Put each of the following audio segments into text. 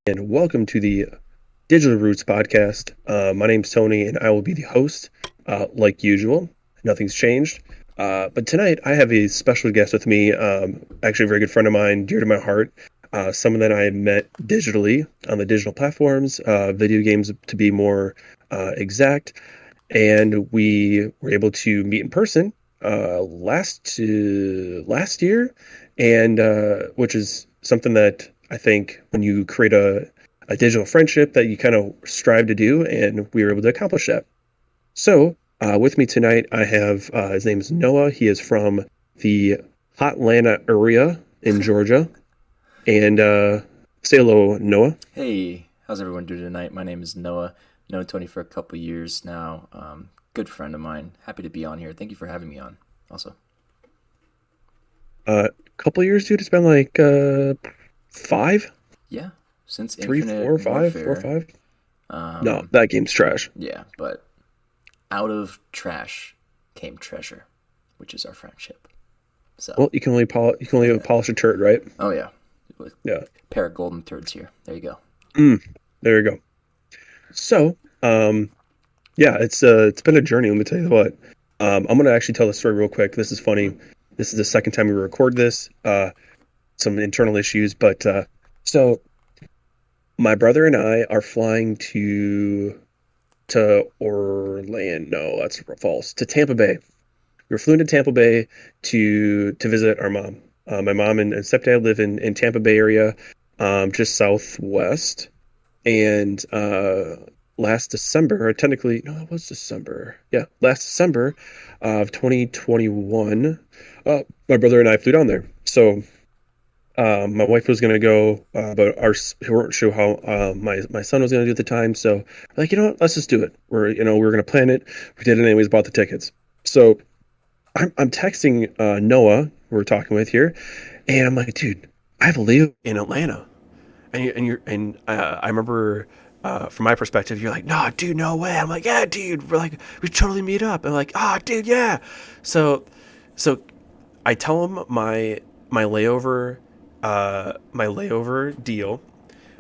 and welcome to the Digital Roots podcast. My name's Tony, and I will be the host, like usual. Nothing's changed. But tonight, I have a special guest with me, actually a very good friend of mine, dear to my heart, someone that I met digitally on the digital platforms, video games to be more exact, and we were able to meet in person last year, and which is something that I think when you create a digital friendship that you kind of strive to do, and we were able to accomplish that. So, with me tonight, I have his name is Noah. He is from the Hotlanta area in Georgia. And say hello, Noah. Hey, how's everyone doing tonight? My name is Noah. Known Tony for a couple years now. Good friend of mine. Happy to be on here. Thank you for having me on. Also, A couple years, dude. It's been like five, yeah, since three, Infinite four, five, four, Warfare. five. No, Um, that game's trash. yeah, but out of trash came treasure, which is our friendship. So, Well, you can only yeah. polish a turd, right? Oh yeah, with Yeah. pair of golden turds here. There you go. Mm, there you go. So, yeah, it's been a journey. Let me tell you what. I'm gonna actually tell the story real quick. This is funny. This is the second time we record this. Some internal issues, but so my brother and I are flying to Orlando. That's false. To Tampa Bay. We were flew into Tampa Bay to visit our mom. My mom and stepdad live in Tampa Bay area, just southwest. And last December, or technically, no, it was December. Yeah, last December of 2021, my brother and I flew down there. So my wife was gonna go, but we weren't sure how my son was gonna do at the time. So like, you know what? Let's just do it. We were gonna plan it. We did it anyways. Bought the tickets. So I'm texting Noah, who we're talking with here, and I'm like, dude, I have a layover in Atlanta, and I remember. From my perspective, you're like, no, dude, no way. I'm like, yeah, dude, we totally meet up. And like, dude, yeah. So, so I tell him my layover, my layover deal,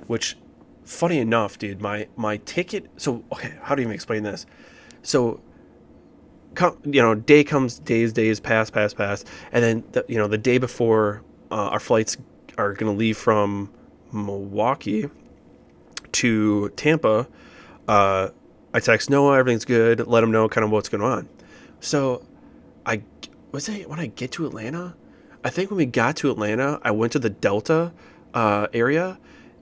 which, funny enough, dude, my ticket. So, okay, how do you even explain this? So, day comes, days pass, and then the day before our flights are gonna leave from Milwaukee to Tampa, uh, I text Noah, everything's good, let him know kind of what's going on. So I was it when I get to Atlanta. I think when we got to Atlanta, I went to the Delta area,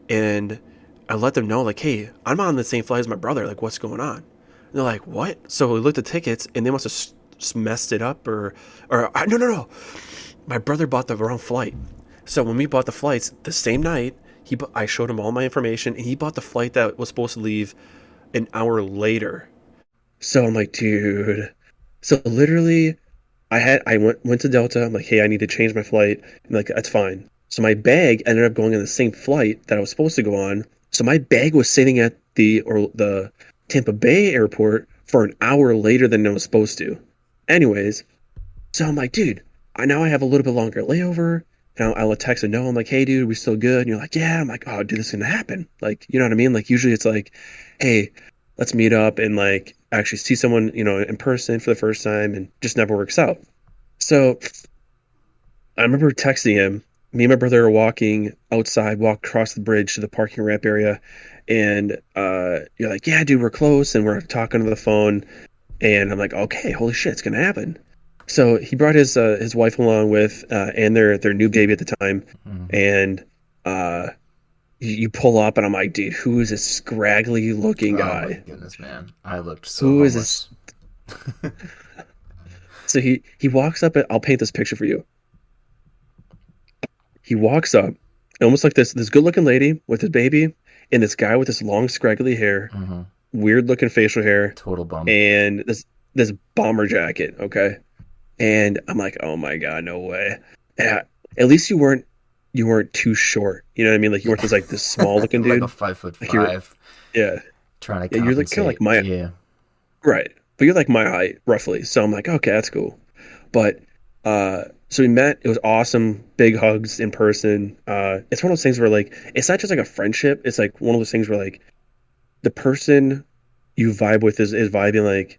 and I let them know like, hey, I'm on the same flight as my brother. Like, what's going on? And they're like, what? So we looked at tickets, and they must have messed it up, or no. My brother bought the wrong flight. So when we bought the flights the same night, I showed him all my information, and he bought the flight that was supposed to leave an hour later. So I'm like, dude. So literally, I went to Delta. I'm like, hey, I need to change my flight. I'm like, that's fine. So my bag ended up going on the same flight that I was supposed to go on. So my bag was sitting at the Tampa Bay airport for an hour later than it was supposed to. Anyways, so I'm like, dude, I have a little bit longer layover. And I'll text and know. I'm like, hey, dude, we still good? And you're like, yeah. I'm like, oh, dude, this is gonna happen. Like, you know what I mean? Like, usually it's like, hey, let's meet up and like actually see someone, in person for the first time, and just never works out. So I remember texting him. Me and my brother are walking outside, walk across the bridge to the parking ramp area, and you're like, yeah, dude, we're close, and we're talking to the phone, and I'm like, okay, holy shit, it's gonna happen. So he brought his wife along with and their new baby at the time, Hmm. and uh, you pull up, and I'm like, dude, who is this scraggly looking Oh my guy? goodness, man. I looked so Who is this? homeless. So he walks up, and I'll paint this picture for you. He walks up, almost like this good looking lady with his baby, and this guy with this long scraggly hair, Hmm. weird looking facial hair, Total bum. and this bomber jacket. Okay, and I'm like, oh my god, no way. Yeah, at least you weren't too short. You know what I mean? Like you weren't Yeah. just like this small looking Like a dude. five foot Like you're five yeah. trying to Yeah, you're like kind of like compensate. my Yeah. right. But you're like my height roughly. So I'm like, okay, that's cool. But So we met. It was awesome. Big hugs in person. It's one of those things where like it's not just like a friendship. It's like one of those things where like the person you vibe with is vibing like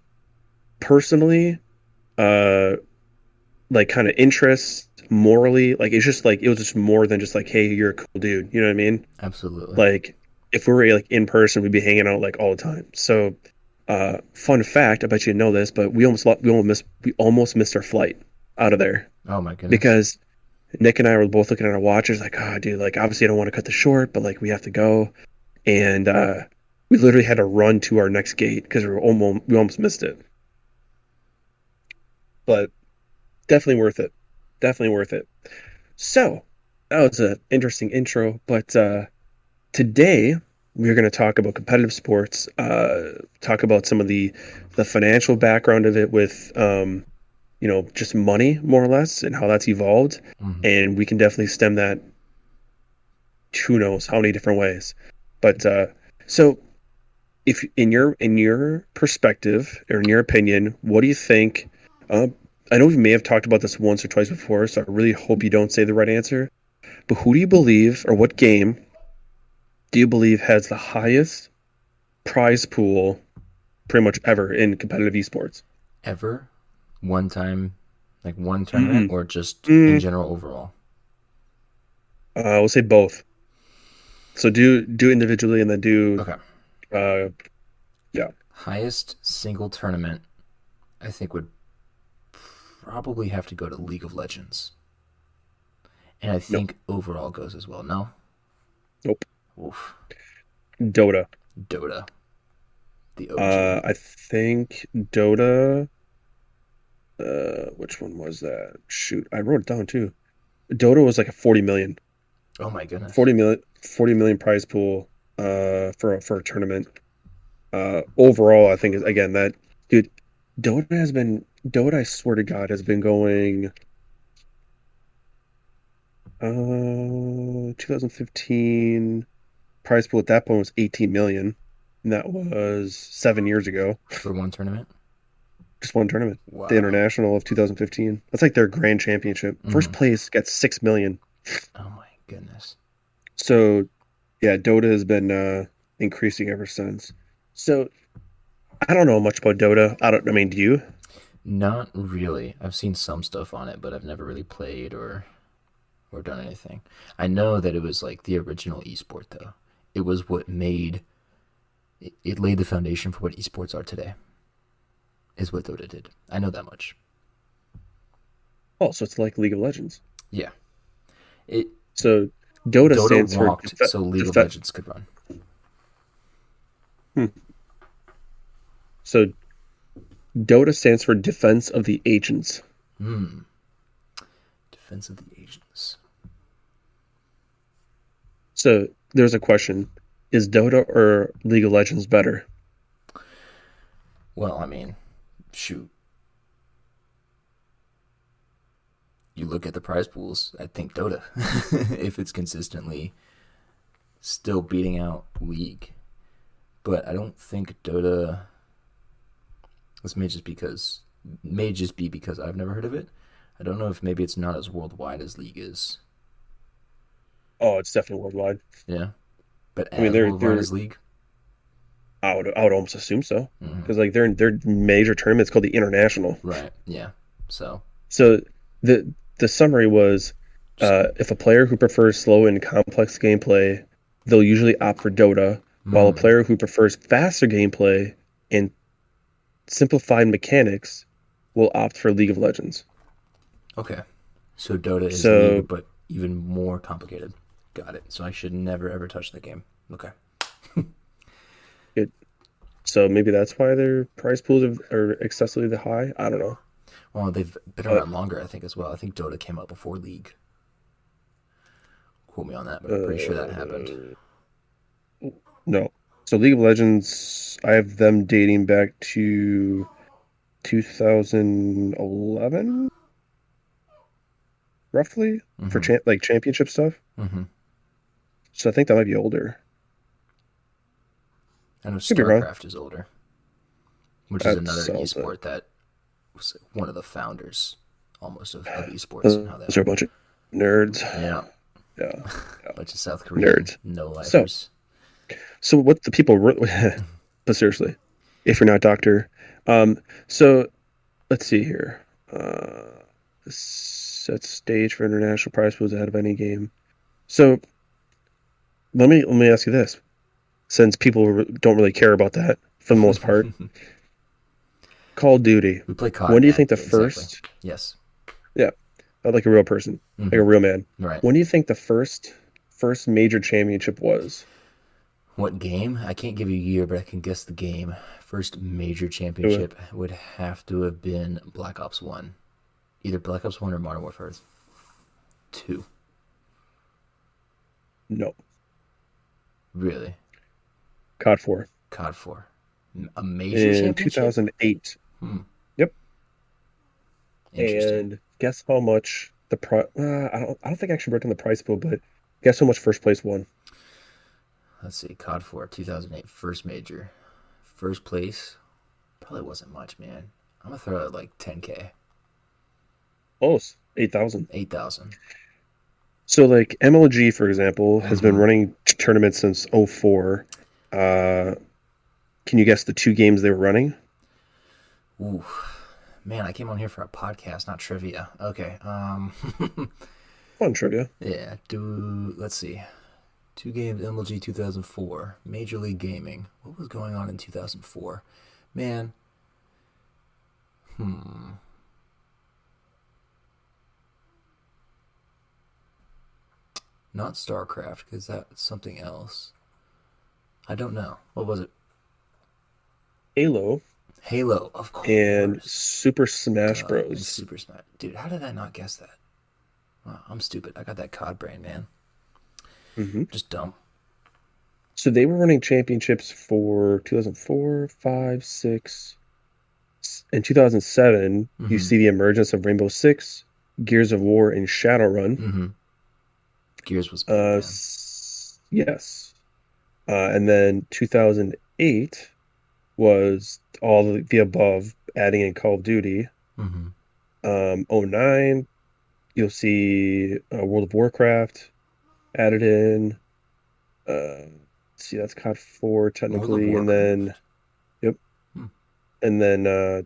personally, uh, like kind of interests, morally. Like it's just like it was just more than just like, hey, you're a cool dude. You know what I mean? Absolutely. Like if we were like in person, we'd be hanging out like all the time. So, fun fact, I bet you know this, but we almost missed our flight out of there Oh my goodness. because Nick and I were both looking at our watches, like, oh, dude, like obviously I don't want to cut this short, but like we have to go, and we literally had to run to our next gate because we almost missed it. But definitely worth it. Definitely worth it. So that was an interesting intro, but today we're going to talk about competitive sports, talk about some of the financial background of it with just money more or less and how that's evolved, Hmm. and we can definitely stem that who knows how many different ways. But so if in your perspective or in your opinion, what do you think? Uh, I know we may have talked about this once or twice before, so I really hope you don't say the right answer. But who do you believe, or what game do you believe has the highest prize pool pretty much ever in competitive esports? Ever? One time, like one tournament, Mm-mm. or just in Mm, general overall? we'll say both. So do individually and then do Okay. uh yeah. Highest single tournament, I think, would probably have to go to League of Legends. And I No. think overall goes as well. No? Nope. Oof. Dota. Dota, the OG. I think Dota. Which one was that? Shoot, I wrote it down too. Dota was like a 40 million, Oh my goodness. 40 million, 40 million prize pool for a tournament. Overall, I think again that dude, Dota, I swear to God, has been going 2015 prize pool at that point was 18 million. And that was 7 years ago. For one tournament? Just one tournament. The Wow. International of 2015. That's like their grand championship. Mm-hmm. First place got 6 million. Oh my goodness. So yeah, Dota has been increasing ever since. So I don't know much about Dota. I mean, do you? Not really. I've seen some stuff on it, but I've never really played or done anything. I know that it was like the original esport though. It was what made it laid the foundation for what esports are today. Is what Dota did. I know that much. Oh, so it's like League of Legends. Yeah. It So Dota Dota stands for walked so League of def Legends could run. hmm. So Dota stands for Defense of the Agents. Hmm. Defense of the Asians. So there's a question. Is Dota or League of Legends better? Well, I mean, shoot. You look at the prize pools, I think Dota. If it's consistently still beating out League. But I don't think Dota. This may just be because I've never heard of it. I don't know if maybe it's not as worldwide as League is. Oh, it's definitely worldwide. Yeah, but I mean, as worldwide as League. I would almost assume so Hmm. because like their major tournament's called the International. Right. Yeah. So. So the summary was, Just. if a player who prefers slow and complex gameplay, they'll usually opt for Dota, while a Mm, player who prefers faster gameplay and simplified mechanics will opt for League of Legends. okay. So Dota is So League, but even more complicated. Got it. So I should never ever touch the game. Okay. it so maybe that's why their prize pools are excessively high. I don't know, Well, they've been but around longer, I think, as well. I think Dota came out before League. Quote me on that, but I'm pretty sure that happened. uh, no. So League of Legends, I have them dating back to 2011, roughly, for Mm-hmm. championship stuff. Mm-hmm. So I think that might be older. I know Could be wrong. StarCraft is older, which is That another sounds esport that was one of the founders almost of esports and how that. Those are a bunch of nerds. Yeah, Yeah, yeah, bunch of South Korean nerds. no So, lifers. so what the people, but seriously, if you're not doctor, um, so let's see here. Set stage for international prize pools ahead of any game. So let me ask you this, since people don't really care about that for the most part. Call of Duty. We play COD, When do you man. think the Exactly. first? Yes. Yeah, like a real person, like Mm-hmm. a real man. Right. When do you think the first major championship was? What game? I can't give you a year, but I can guess the game. First major Uh, championship would have to have been Black Ops 1. Either Black Ops 1 or Modern Warfare 2. No, Really? COD 4 COD 4. A major in championship? 2008. Hmm. Yep. Interesting. And guess how much the pri I don't think I actually wrote down the price pool, but guess how much first place won? Let's see. COD 4, 2008. First major. First place. Probably wasn't much, man. I'm going to throw out like 10K. Close, 8,000. 8,000. So like MLG, for example, has been Mm-hmm. running tournaments since '04. Uh, can you guess the two games they were running? Ooh. Man, I came on here for a podcast, not trivia. Okay. Fun trivia. Yeah, let's see. Two games MLG 2004, Major League Gaming. What was going on in 2004? Man, hmm. Not StarCraft, because that's something else. I don't know. What was it? Halo Halo, of and course. Super Smash Duh, and Bros. Super Smash. Dude, how did I not guess that? Wow, I'm stupid. I got that COD brain, man. Hmm. Just dumb. So they were running championships for 2004, 5, 6. In 2007, you Mm-hmm. see the emergence of Rainbow Six, Gears of War, and Shadowrun. Mm-hmm. Gears was big, man. Yes. And then 2008 was all the above, adding in Call of Duty. Mm-hmm. '09, you'll see World of Warcraft added in. See, that's COD 4 World of technically, and then Warcraft. yep, Hmm. and then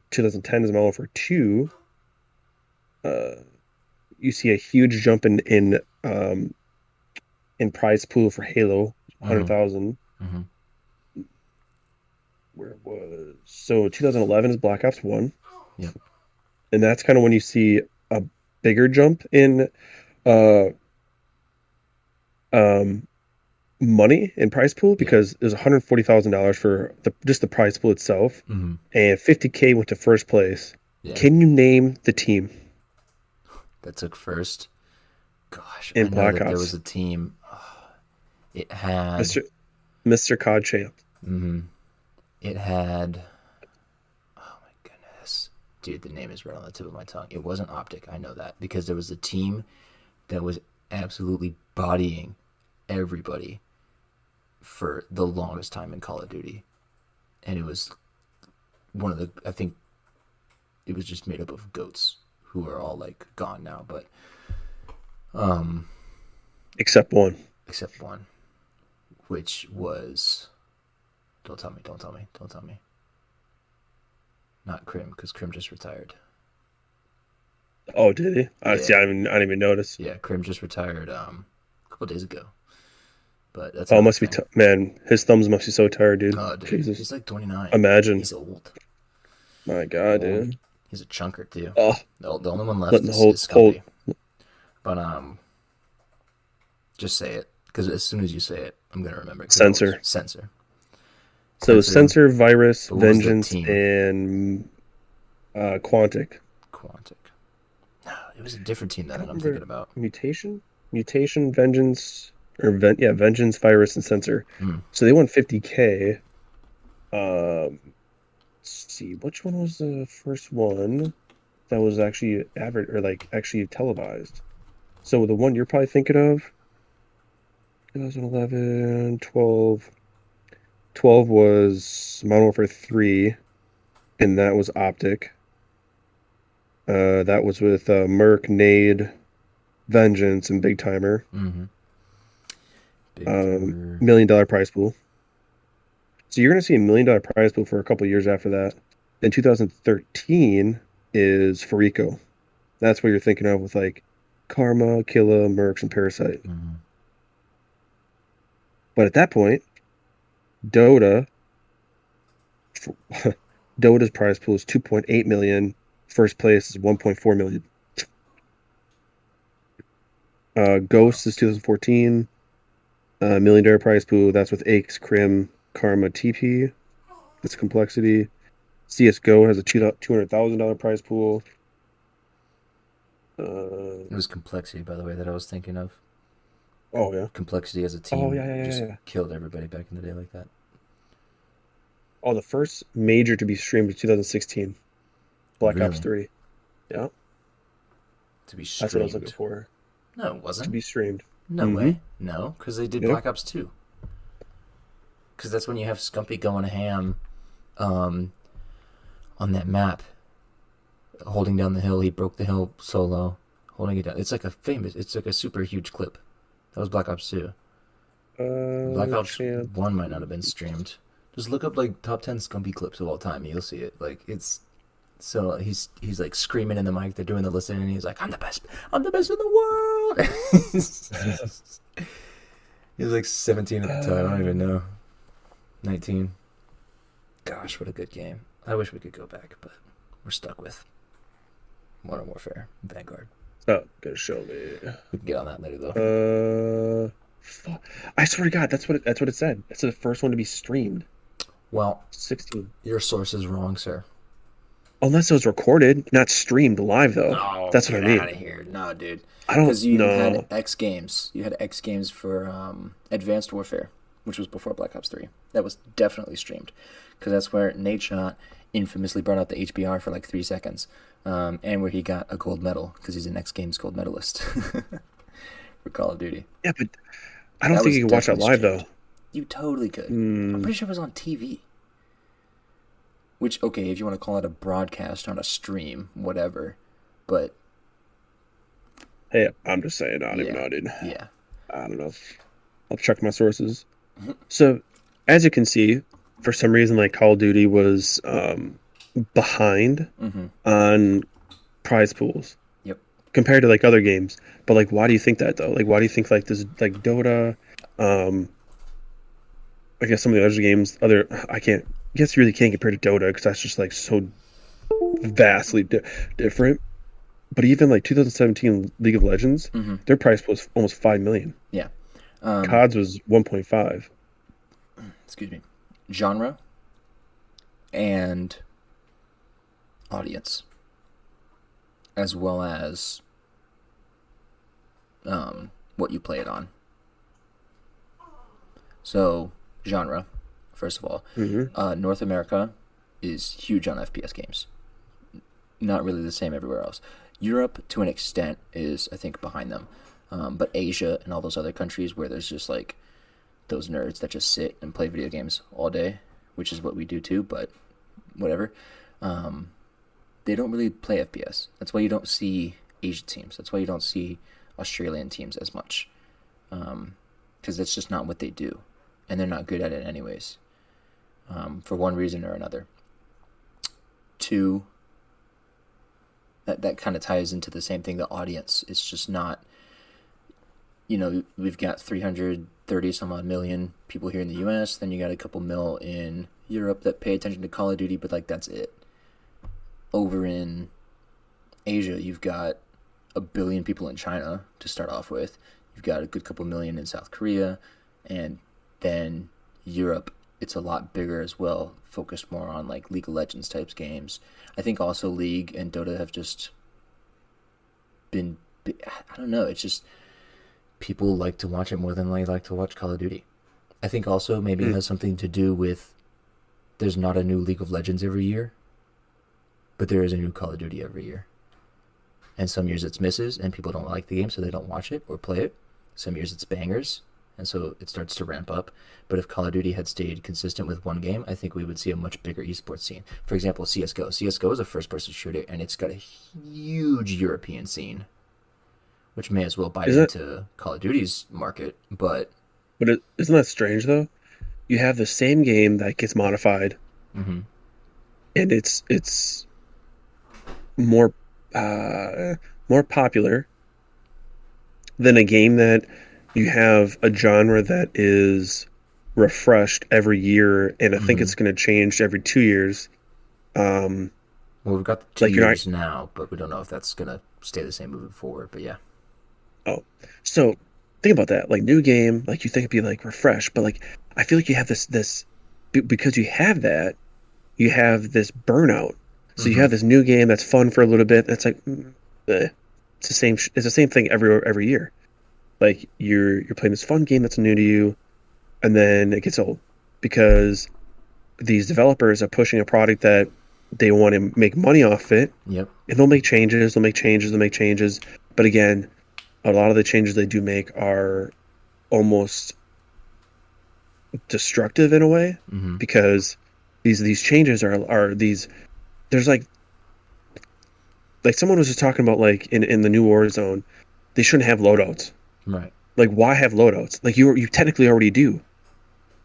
2010 is Modern Warfare 2. Uh, you see a huge jump in prize pool for Halo, Mm-hmm. 100,000. Mm-hmm. Where it was so 2011 is Black Ops 1, Yep. and that's kind of when you see a bigger jump in uh um money in prize pool Yeah. because there's $140,000 for just the prize pool itself, Mm-hmm. and 50K went to first place. Yeah. Can you name the team That took first. Gosh, I in know Black that there was Ops? a team. It had. Mr. COD Champ. Mm-hmm. It had. Oh my goodness, dude, the name is right on the tip of my tongue. It wasn't Optic. I know that because there was a team that was absolutely bodying everybody for the longest time in Call of Duty, and it was one of the. I think it was just made up of goats who are all like gone now, but um, Except one. except one, which was. Don't tell me. Don't tell me. Don't tell me. Not Krim, because Krim just retired. Oh, did he? I see. Yeah, I didn't even notice. yeah. Krim just retired a couple of days ago. But that's Oh, it another must be thing. man. His thumbs must be so tired, dude. Oh, dude, Jesus, he's like 29. imagine. He's old, My God, old. dude. He's a chunker too. Oh, The only one left letting the is whole whole Scumpy. But just say it because as soon as you say it, I'm gonna remember. Because I always censor. censor, So censor. censor, virus, But what was the vengeance, team? and Quantic. Quantic. No, it was a different team I that don't I'm thinking remember about. mutation, vengeance, yeah, vengeance, virus, and censor. Mm. So they won 50K. Let's see, which one was the first one that was actually average or like actually televised? So the one you're probably thinking of, 2011, 12. 12 was Modern Warfare 3, and that was Optic. That was with Merc, Nade, Vengeance, and Big Timer. Mm-hmm. Big timer. $1 million prize pool. So you're going to see $1 million prize pool for a couple years after that. Then 2013 is Farico. That's what you're thinking of with like Karma, Killa, Mercs, and Parasite. Mm-hmm. But at that point, Dota, Dota's prize pool is 2.8 million. First place is 1.4 million. Wow. Ghost is 2014. $1 million prize pool. That's with Aches, Crim, Karma, TP. That's complexity. CS:GO has a $200,000 prize pool. It was complexity, by the way, that I was thinking of. Oh yeah. Complexity as a Oh team yeah, yeah, yeah, just yeah. killed everybody back in the day like that. Oh, the first major to be streamed was 2016, Black Ops Really? 3. Yeah, To be that's what I was looking streamed? for. No, it To wasn't. be streamed. No Mm-hmm. way. No, because they did Yep. Black Ops 2. Because that's when you have Scumpy going ham um, on that map, holding down the hill. He broke the hill solo, holding it down. It's like a super huge clip. That was Black Ops 2. Black Ops Chance. 1 might not have been streamed. Just look up like top 10 Scumpy clips of all time. You'll see it. Like it's so he's like screaming in the mic. They're doing the listening, and he's like, "I'm the best. I'm the best in the world." He was like 17 at the time. I don't even know. 19. Gosh, what a good game. I wish we could go back, but we're stuck with Modern Warfare, Vanguard. Oh, gonna show me. We can get on that later though. Fuck. I swear to God, that's what it said. It's the first one to be streamed. Well, 16. your source is wrong, sir. Unless it was recorded, not streamed live though. No, That's what I get mean. out of here. No, dude. I don't Because you even had know. X Games. You had X Games for Advanced Warfare, which was before Black Ops 3. That was definitely streamed. Because that's where Nate Shot infamously brought out the HBR for like 3 seconds. And where he got a gold medal, because he's an X Games gold medalist for Call of Duty. Yeah, but I don't That think was you can watch that definitely live streamed. though. You totally could. I'm Hmm. pretty sure it was on TV. Which, okay, if you want to call it a broadcast on a stream, whatever. But, Hey, I'm just saying. I don't even yeah. know, dude. Yeah. I don't know. I'll check my sources. So, as you can see, for some reason, like Call of Duty was behind Mm-hmm. on prize pools Yep. compared to like other games. But like, why do you think that though? Like, why do you think like this, like Dota, um, I guess some of the other games, I can't, I guess you really can't compare to Dota because that's just like so vastly different. But even like 2017 League of Legends, Mm-hmm. their price was almost 5 million. Yeah. Um, COD's was 1.5. excuse me. Genre and audience, as well as what you play it on. So, genre, first of all. Hmm. North America is huge on FPS games. Not really the same everywhere else. Europe, to an extent, is, I think, behind them. But Asia and all those other countries where there's just like those nerds that just sit and play video games all day, which is what we do too, but whatever. They don't really play FPS. That's why you don't see Asian teams. That's why you don't see Australian teams as much. Because that's just not what they do. And they're not good at it anyways. For one reason or another. Two, that kind of ties into the same thing, the audience. It's just not, we've got 330 some odd million people here in the US, then you got a couple mil in Europe that pay attention to Call of Duty, but like that's it. Over in Asia, you've got 1 billion people in China to start off with. You've got a good couple million in South Korea, and then Europe, it's a lot bigger as well, focused more on like League of Legends types games. I think also League and Dota have just been, I don't know, it's just people like to watch it more than they like to watch Call of Duty. I think also maybe it has something to do with there's not a new League of Legends every year, but there is a new Call of Duty every year. And some years it's misses and people don't like the game so they don't watch it or play it. Some years it's bangers and so it starts to ramp up. But if Call of Duty had stayed consistent with one game, I think we would see a much bigger esports scene. For example, CS:GO. CS:GO is a first-person shooter, and it's got a huge European scene, which may as well bite Is that, into Call of Duty's market. But isn't that strange though? You have the same game that gets modified, mm-hmm, and it's more uh more popular than a game that you have a genre that is refreshed every year, and I think mm-hmm. it's going to change every 2 years. Um, Well, we've got the two like you're not. years now, but we don't know if that's gonna stay the same moving forward. But yeah. Oh, so think about that. Like new game, like you think it'd be like refreshed, but like I feel like you have because you have that, you have this burnout. So you Mm-hmm. have this new game that's fun for a little bit. That's like it's the same. It's the same thing every year. Like you're playing this fun game that's new to you, and then it gets old because these developers are pushing a product that they want to make money off it, Yep. and they'll make changes, they'll make changes, they'll make changes. But again, a lot of the changes they do make are almost destructive in a way Mm-hmm. because these changes are these there's like someone was just talking about like in the new war zone they shouldn't have loadouts. Right. Like why have loadouts? Like you technically already do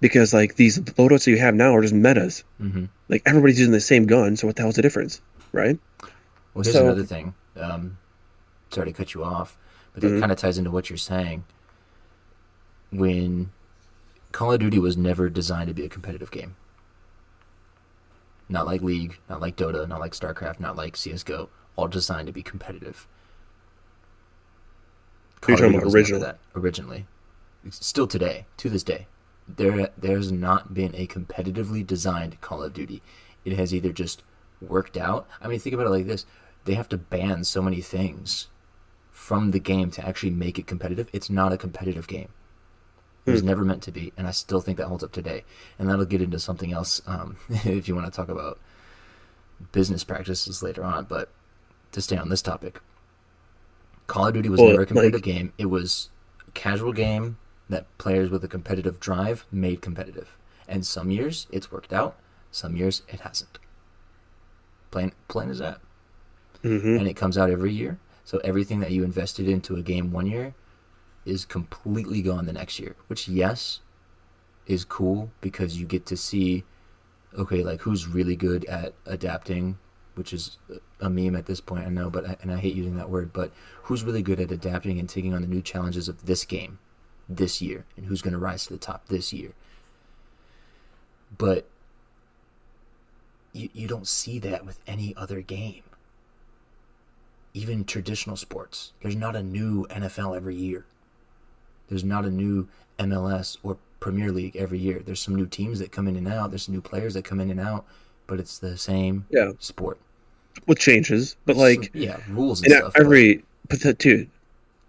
because like these loadouts that you have now are just metas. Mm-hmm. Like everybody's using the same gun, so what the hell's the difference, right? Well, here's So another thing. Sorry to cut you off, but that mhm. kind of ties into what you're saying. When Call of Duty was never designed to be a competitive game, not like League, not like Dota, not like StarCraft, not like CS:GO, all designed to be competitive. You're Call of talking Duty about was never original. that originally. Still today, to this day, there's not been a competitively designed Call of Duty. It has either just worked out. I mean, think about it like this: they have to ban so many things from the game to actually make it competitive. It's not a competitive game. It Hmm. was never meant to be, and I still think that holds up today. And that'll get into something else if you want to talk about business practices later on. But to stay on this topic, Call of Duty was Well, never a competitive like game. It was a casual game that players with a competitive drive made competitive. And some years it's worked out, some years it hasn't. Plain as that. hmm And it comes out every year. So everything that you invested into a game one year is completely gone the next year. Which, yes, is cool because you get to see, okay, like who's really good at adapting, which is a meme at this point, I know, and I hate using that word, but who's really good at adapting and taking on the new challenges of this game this year, and who's going to rise to the top this year. But you don't see that with any other game. Even traditional sports, there's not a new NFL every year. There's not a new MLS or Premier League every year. There's some new teams that come in and out. There's some new players that come in and out, but it's the same yeah, sport with changes, but with some, like yeah, rules and and stuff. But dude,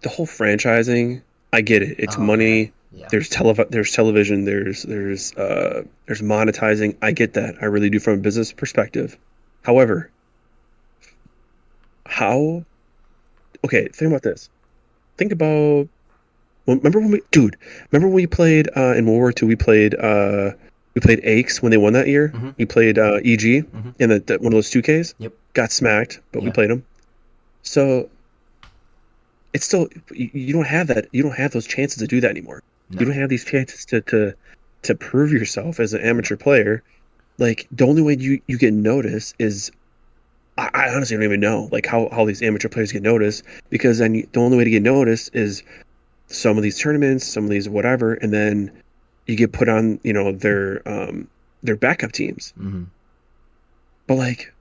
the whole franchising, I get it. It's oh man, money. yeah, There's television. There's monetizing. I get that. I really do from a business perspective. However, how? Okay, think about this. Think about remember when remember when we played in World War II, we played Aches when they won that year. mm-hmm, We played EG mm-hmm, in one of those 2Ks. yep, Got smacked, but we yeah, played them. So it's still you don't have that. You don't have those chances to do that anymore. You no, don't have these chances to prove yourself as an amateur player. Like the only way you get noticed is I honestly don't even know like how these amateur players get noticed because then the only way to get noticed is some of these tournaments, some of these whatever, and then you get put on, their backup teams. mm-hmm. But like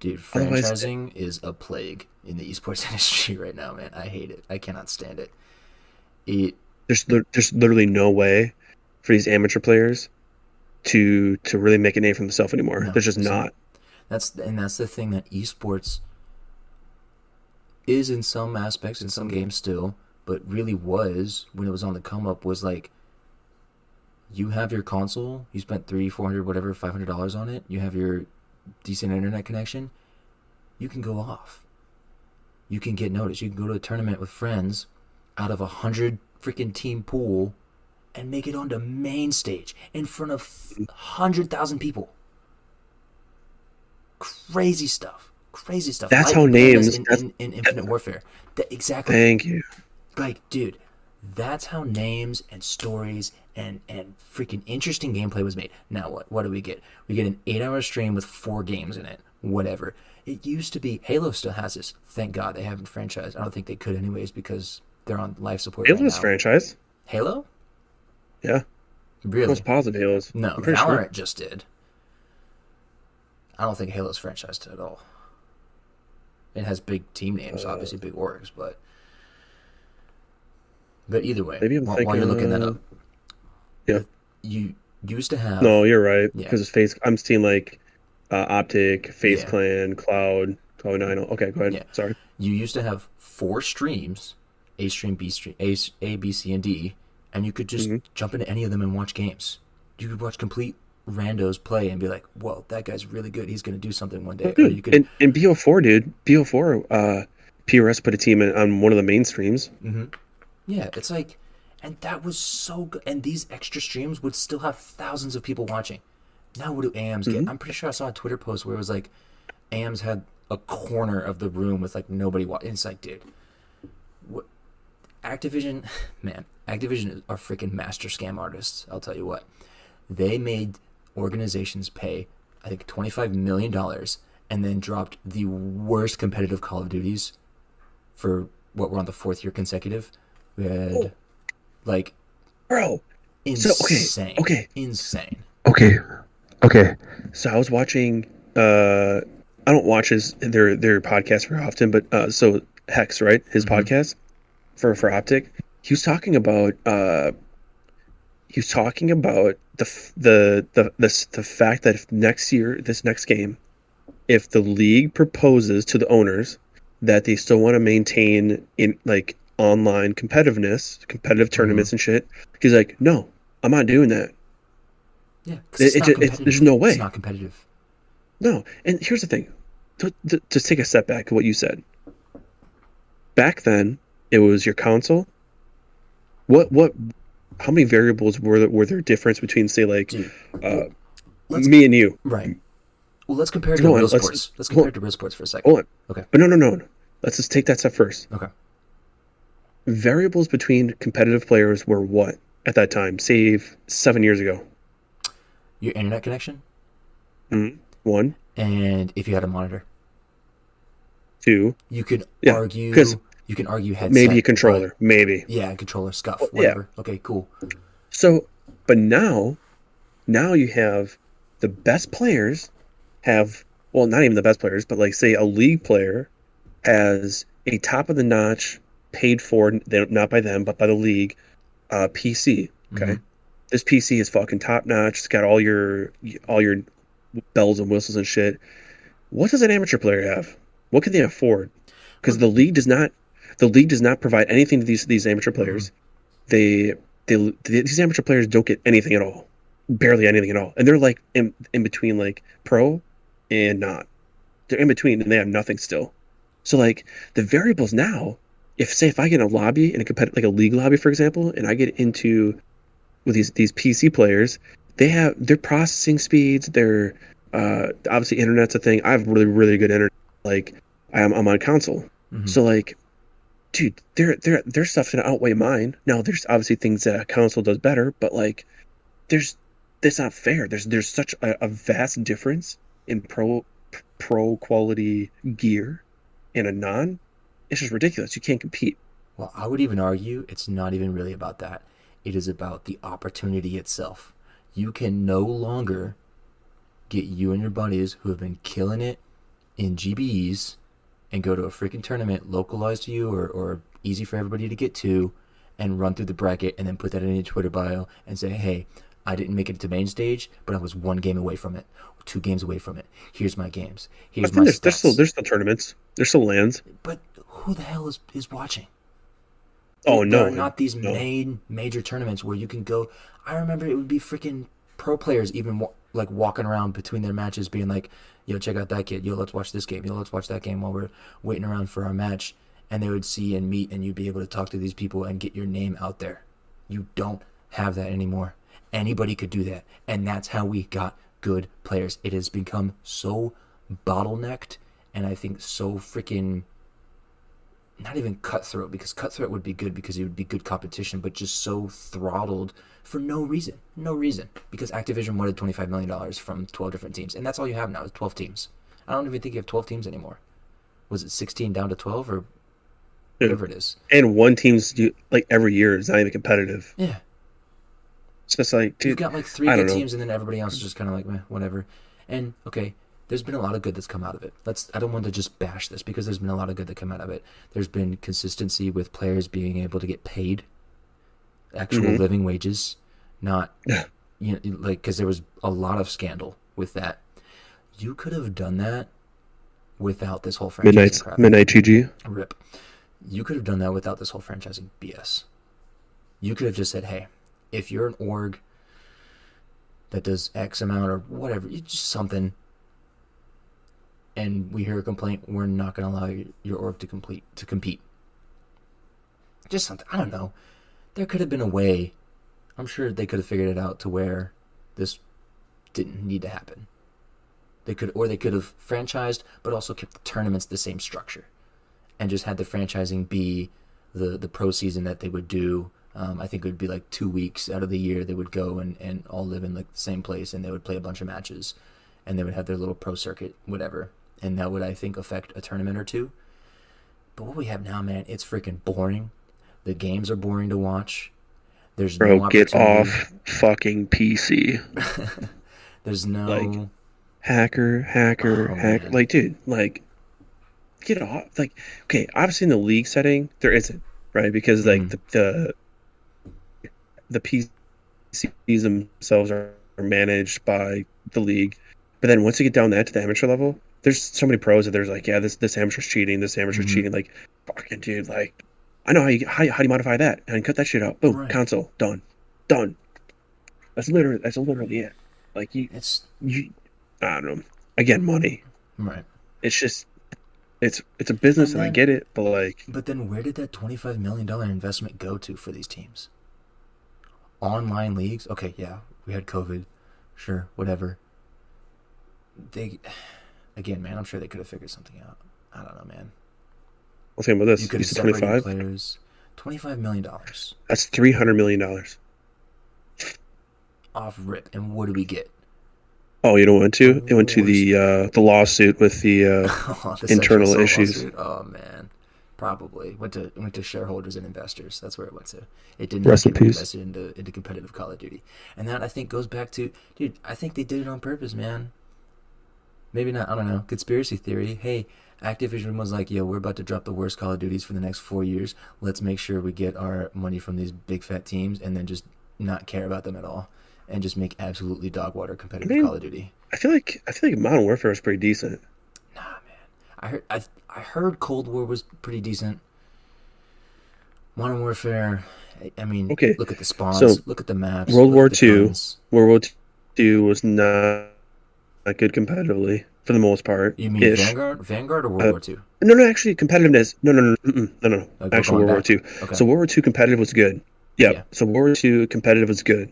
Dude, otherwise, franchising is a plague in the esports industry right now, man. I hate it. I cannot stand it. It there's literally no way for these amateur players to really make a name for themselves anymore. no, There's just there's not. not. That's the thing that esports is in some aspects, in some games still, but really was when it was on the come up was like you have your console, you spent 300, 400, whatever, $500 on it, you have your decent internet connection, you can go off. You can get noticed. You can go to a tournament with friends out of 100 freaking team pool. and make it onto main stage in front of 100,000 people. Crazy stuff. Crazy stuff. That's Like how Bam does names. in, That's in Infinite Warfare. Exactly. thank you. Like, dude, that's how names and stories and freaking interesting gameplay was made. Now what do we get? We get an 8-hour stream with 4 games in it. Whatever. It used to be Halo still has this. Thank God they haven't franchised. I don't think they could anyways because they're on life support right Halo's now. franchise. Halo? Yeah, most Really? positive Halo's. No, I'm pretty Valorant sure. just did. I don't think Halo's franchised at all. It has big team names, Uh, obviously big orgs, but either way, Maybe I'm while thinking. you're looking that up, Yeah. the, you used to have, No, you're right. yeah, Because it's face. I'm seeing like Optic, Face yeah, Clan, Cloud 9. Okay, go ahead. yeah. Sorry. You used to have 4 streams, A stream, B stream, A, B, C, and D, and you could just Hmm. jump into any of them and watch games. You could watch complete randos play and be like, "Whoa, that guy's really good. He's gonna do something one Oh, day." Or you dude, could, and BO4, dude, BO4. PRS put a team on one of the main streams. hmm yeah, it's like, and that was so good. And these extra streams would still have thousands of people watching. Now what do AMs get? Hmm. I'm pretty sure I saw a Twitter post where it was like, AMs had a corner of the room with like nobody watching. It's like, dude, what? Activision, man, Activision are freaking master scam artists. I'll tell you what. They made organizations pay, I think, $25 million, and then dropped the worst competitive Call of Duties for what we're on the 4th year consecutive. We Oh, had like bro. So insane, okay, insane. okay, okay. So I was watching. I don't watch their podcast very often, but so Hex, right? His Mm-hmm. podcast for Optic. He was talking about the fact that if next year, this next game, if the league proposes to the owners that they still want to maintain in like online competitiveness, competitive Mm-hmm. tournaments and shit, he's like, no, I'm not doing that. Yeah, because it's not There's competitive. no It's way. not competitive. No. And here's the thing. To take a step back to what you said. Back then, it was your console. What how many variables were there difference between say like Dude, uh well, let's me and you? right. Well, let's compare it to Go on, real sports. Let's compare hold, it to real sports for a second. hold on. Okay. But no. Let's just take that step first. Okay. Variables between competitive players were what at that time? Save 7 years ago. Your internet connection, One, and if you had a monitor, two, you could yeah, because argue. You can argue maybe a headset, but controller, maybe. yeah, controller Well, scuff, yeah. whatever. Okay, cool. So, but now you have the best players have, well, not even the best players, but like say a league player has a top of the notch, paid for, not by them, but by the league, PC. Mm-hmm. Okay, this PC is fucking top notch. It's got all your bells and whistles and shit. What does an amateur player have? What can they afford? Because Well, the league does not provide anything to these amateur mm-hmm. players. They these amateur players don't get anything at all, barely anything at all, and they're like in between like pro and not. They're in between and they have nothing still. So like the variables now, if I get in a lobby in a competitive like a league lobby for example, and I get into with these PC players, they have their processing speeds, their obviously internet's a thing. I have really good internet. Like I'm on console, Mm-hmm. so like dude, their stuff's gonna outweigh mine. Now there's obviously things that a console does better, but like there's that's not fair. There's such a vast difference in pro quality gear and a non. It's just ridiculous. You can't compete. Well, I would even argue it's not even really about that. It is about the opportunity itself. You can no longer get you and your buddies who have been killing it in GBEs and go to a freaking tournament localized to you or easy for everybody to get to and run through the bracket and then put that in your Twitter bio and say, hey, I didn't make it to main stage, but I was 1 game away from it, 2 games away from it. Here's my games. I Here's my think there's still stats. there's still tournaments. There's still lands. But who the hell is watching? Oh There are no, not these no. major tournaments where you can go. I remember it would be freaking pro players even like walking around between their matches being like, yo, check out that kid. Yo, let's watch this game. Yo, let's watch that game while we're waiting around for our match. And they would see and meet and you'd be able to talk to these people and get your name out there. You don't have that anymore. Anybody could do that. And that's how we got good players. It has become so bottlenecked and I think so freaking not even cutthroat because cutthroat would be good because it would be good competition, but just so throttled for no reason. No reason. Because Activision wanted $25 million from 12 different teams. And that's all you have now is 12 teams. I don't even think you have 12 teams anymore. Was it 16 down to 12 or Dude. whatever it is? And one team's like every year is not even competitive. Yeah. It's just like, You've dude, got like three I don't good know. teams and then everybody else is just kind of like, meh, whatever. And okay, there's been a lot of good that's come out of it. I don't want to just bash this because there's been a lot of good that come out of it. There's been consistency with players being able to get paid actual Hmm. living wages, not like because there was a lot of scandal with that. You could have done that without this whole franchising crap. Midnight GG. Rip. You could have done that without this whole franchising BS. You could have just said, hey, if you're an org that does X amount or whatever, just something, and we hear a complaint, we're not going to allow your org to compete. Just something. I don't know. There could have been a way. I'm sure they could have figured it out to where this didn't need to happen. They could have franchised, but also kept the tournaments the same structure, and just had the franchising be the pro season that they would do. I think it would be like 2 weeks out of the year they would go and all live in like the same place, and they would play a bunch of matches, and they would have their little pro circuit, whatever, and that would I think affect a tournament or two. But what we have now, man, it's freaking boring. The games are boring to watch. There's Bro, no get opportunity. off fucking PC. There's Like, no. hacker, Oh hack. man. Like, dude, like, get off. Like, okay, obviously in the league setting, there isn't, right? Because, like, Mm-hmm. the PCs themselves are managed by the league. But then once you get down that to the amateur level, there's so many pros that there's like, yeah, this amateur's cheating, this amateur's Mm-hmm. cheating. Like, fucking dude, like, I know how do you modify that and cut that shit out. Boom, Right. console done, done. That's literally it. Like It's you, I don't know. Again, money. right. It's just it's a business And and I then, get it, but like, but then, where did that $25 million investment go to for these teams? Online leagues. Okay, yeah, we had COVID. Sure, whatever. They, again, man, I'm sure they could have figured something out. I don't know, man. I'll think about You this. could You have said separated 25. players. $25 million That's $300 million. off rip, and what do we get? Oh, you know what it went The to? It went to worst. the lawsuit with the The sexual internal assault issues. lawsuit. Oh man, probably went to shareholders and investors. That's where it went to. It did not Rest in get peace. reinvested into competitive Call of Duty, and that I think goes back to, dude. I think they did it on purpose, man. Maybe not. I don't know. Conspiracy theory. Hey, Activision was like, "Yo, we're about to drop the worst Call of Duties for the next 4 years. Let's make sure we get our money from these big fat teams, and then just not care about them at all, and just make absolutely dog water I competitive Call mean, of Duty." I feel like Modern Warfare was pretty decent. Nah, man. I heard Cold War was pretty decent. Modern Warfare. I mean, Okay, look at the so spawns, look at the maps, World look War at the Two, guns. World War Two was not good competitively for the most part, You mean ish. Vanguard or World Uh, War Two? no, no, actually, competitiveness. No, no, no, no, no, no. Like we're Actual going World War back. Two. Okay. So World War Two competitive was good. Yep. Yeah. So World War Two competitive was good.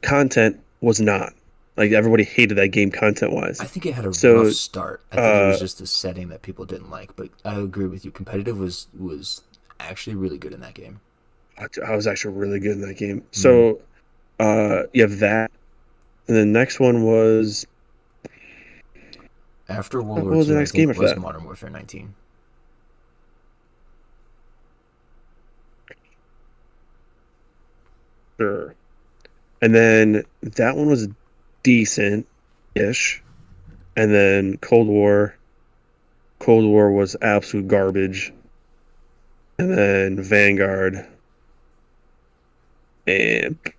Content was not. Like everybody hated that game content wise. I think it had a rough So, start. I think it was uh, just the setting that people didn't like. But I agree with you. Competitive was actually really good in that game. I was actually really good in that game. Mm. So, you have that, and the next one was After World what War was the Two, I next game think after was that? Modern Warfare 19. Sure. And then that one was decent-ish. And then Cold War was absolute garbage. And then Vanguard, and Yeah.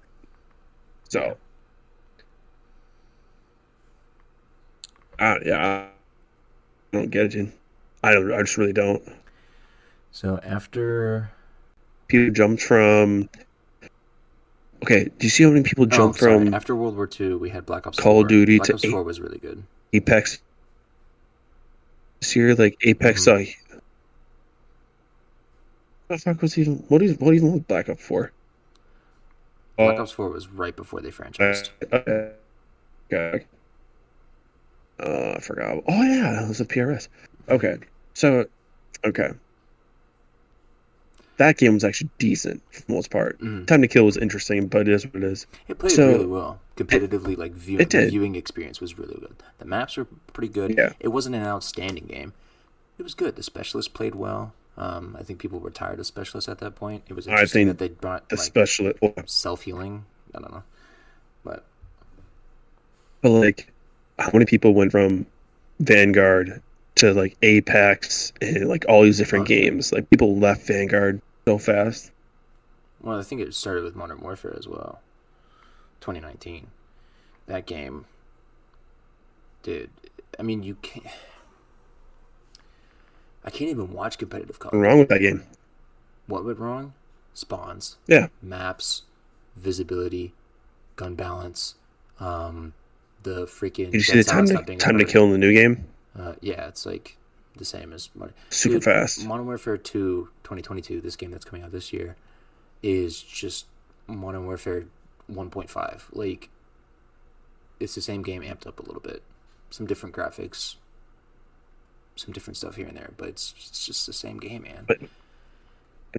so yeah, I don't get it, dude. I don't. I just really don't. So after. People jumped from. Okay, do you see how many people Oh, jump sorry. from After World War Two, we had Black Ops Call of 4. Duty Black to Ops 4 was really good. Apex this year? Like Apex, Mm-hmm. what the fuck was even what even was Black Ops 4? Black Ops 4 was right before they franchised. Okay. I forgot. Oh yeah, it was a PRS. Okay. So, okay. That game was actually decent for the most part. Mm. Time to Kill was interesting, but it is what it is. It played really So well. it Competitively, like it the did. viewing experience was really good. The maps were pretty good. Yeah. It wasn't an outstanding game. It was good. The specialists played well. I think people were tired of specialists at that point. It was I interesting that think they brought the like special well, self healing. I don't know, but but like how many people went from Vanguard to like Apex and like all these oh different yeah. games? Like people left Vanguard so fast. Well, I think it started with Modern Warfare as well. 2019. That game, dude. I mean, you can't. I can't even watch competitive Call What's of wrong Duty with that anymore. game? What went wrong? Spawns, Yeah. maps, visibility, gun balance, um, the Did freaking you see dead the silence not being a time to perk. kill in the new game? Yeah, it's like the same as Super dude. fast. Modern Warfare 2, 2022, this game that's coming out this year, is just Modern Warfare 1.5. Like it's the same game amped up a little bit, some different graphics, some different stuff here and there, but it's just the same game, man. But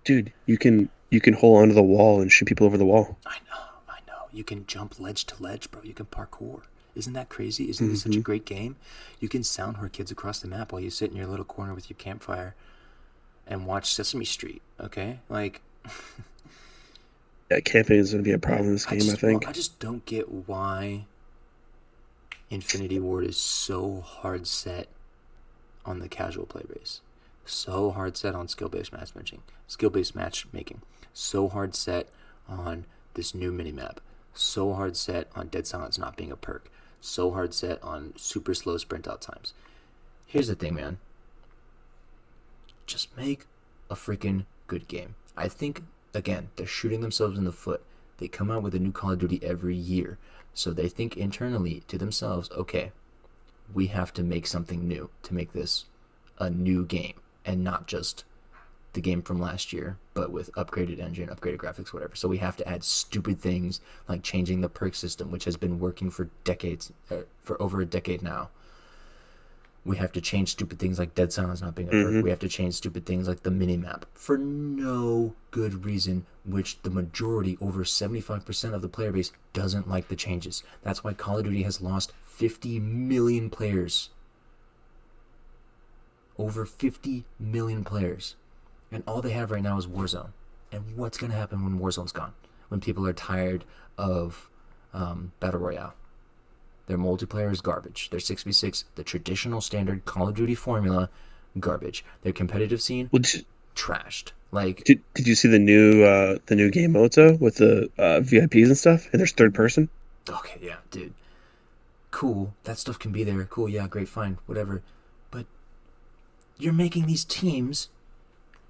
dude, you can hold onto the wall and shoot people over the wall. I know, I know. You can jump ledge to ledge, bro. You can parkour. Isn't that crazy? Isn't this such a Hmm. great game? You can sound herd kids across the map while you sit in your little corner with your campfire and watch Sesame Street. Okay, like Yeah, camping is going to be a problem in this game, I I think. just don't get why Infinity Ward is so hard set on the casual play base, so hard set on skill based matchmaking, so hard set on this new minimap, so hard set on dead silence not being a perk, so hard set on super slow sprint out times. Here's the thing, man. Just make a freaking good game. I think, again, they're shooting themselves in the foot. They come out with a new Call of Duty every year. So they think internally to themselves, okay, we have to make something new to make this a new game and not just the game from last year, but with upgraded engine, upgraded graphics, whatever. So we have to add stupid things like changing the perk system, which has been working for decades, for over a decade now. We have to change stupid things like dead silence not being a perk. Hmm. We have to change stupid things like the minimap for no good reason, which the majority, over 75% of the player base, doesn't like the changes. That's why Call of Duty has lost 50 million players. Over 50 million players. And all they have right now is Warzone. And what's going to happen when Warzone's gone? When people are tired of Battle Royale? Their multiplayer is garbage. Their 6v6, the traditional standard Call of Duty formula, garbage. Their competitive scene, Well, trashed. Like, did you see the new game modes though with the VIPs and stuff? And there's third person. okay, yeah, dude. Cool. That stuff can be there. Cool, yeah, great, fine, whatever. But you're making these teams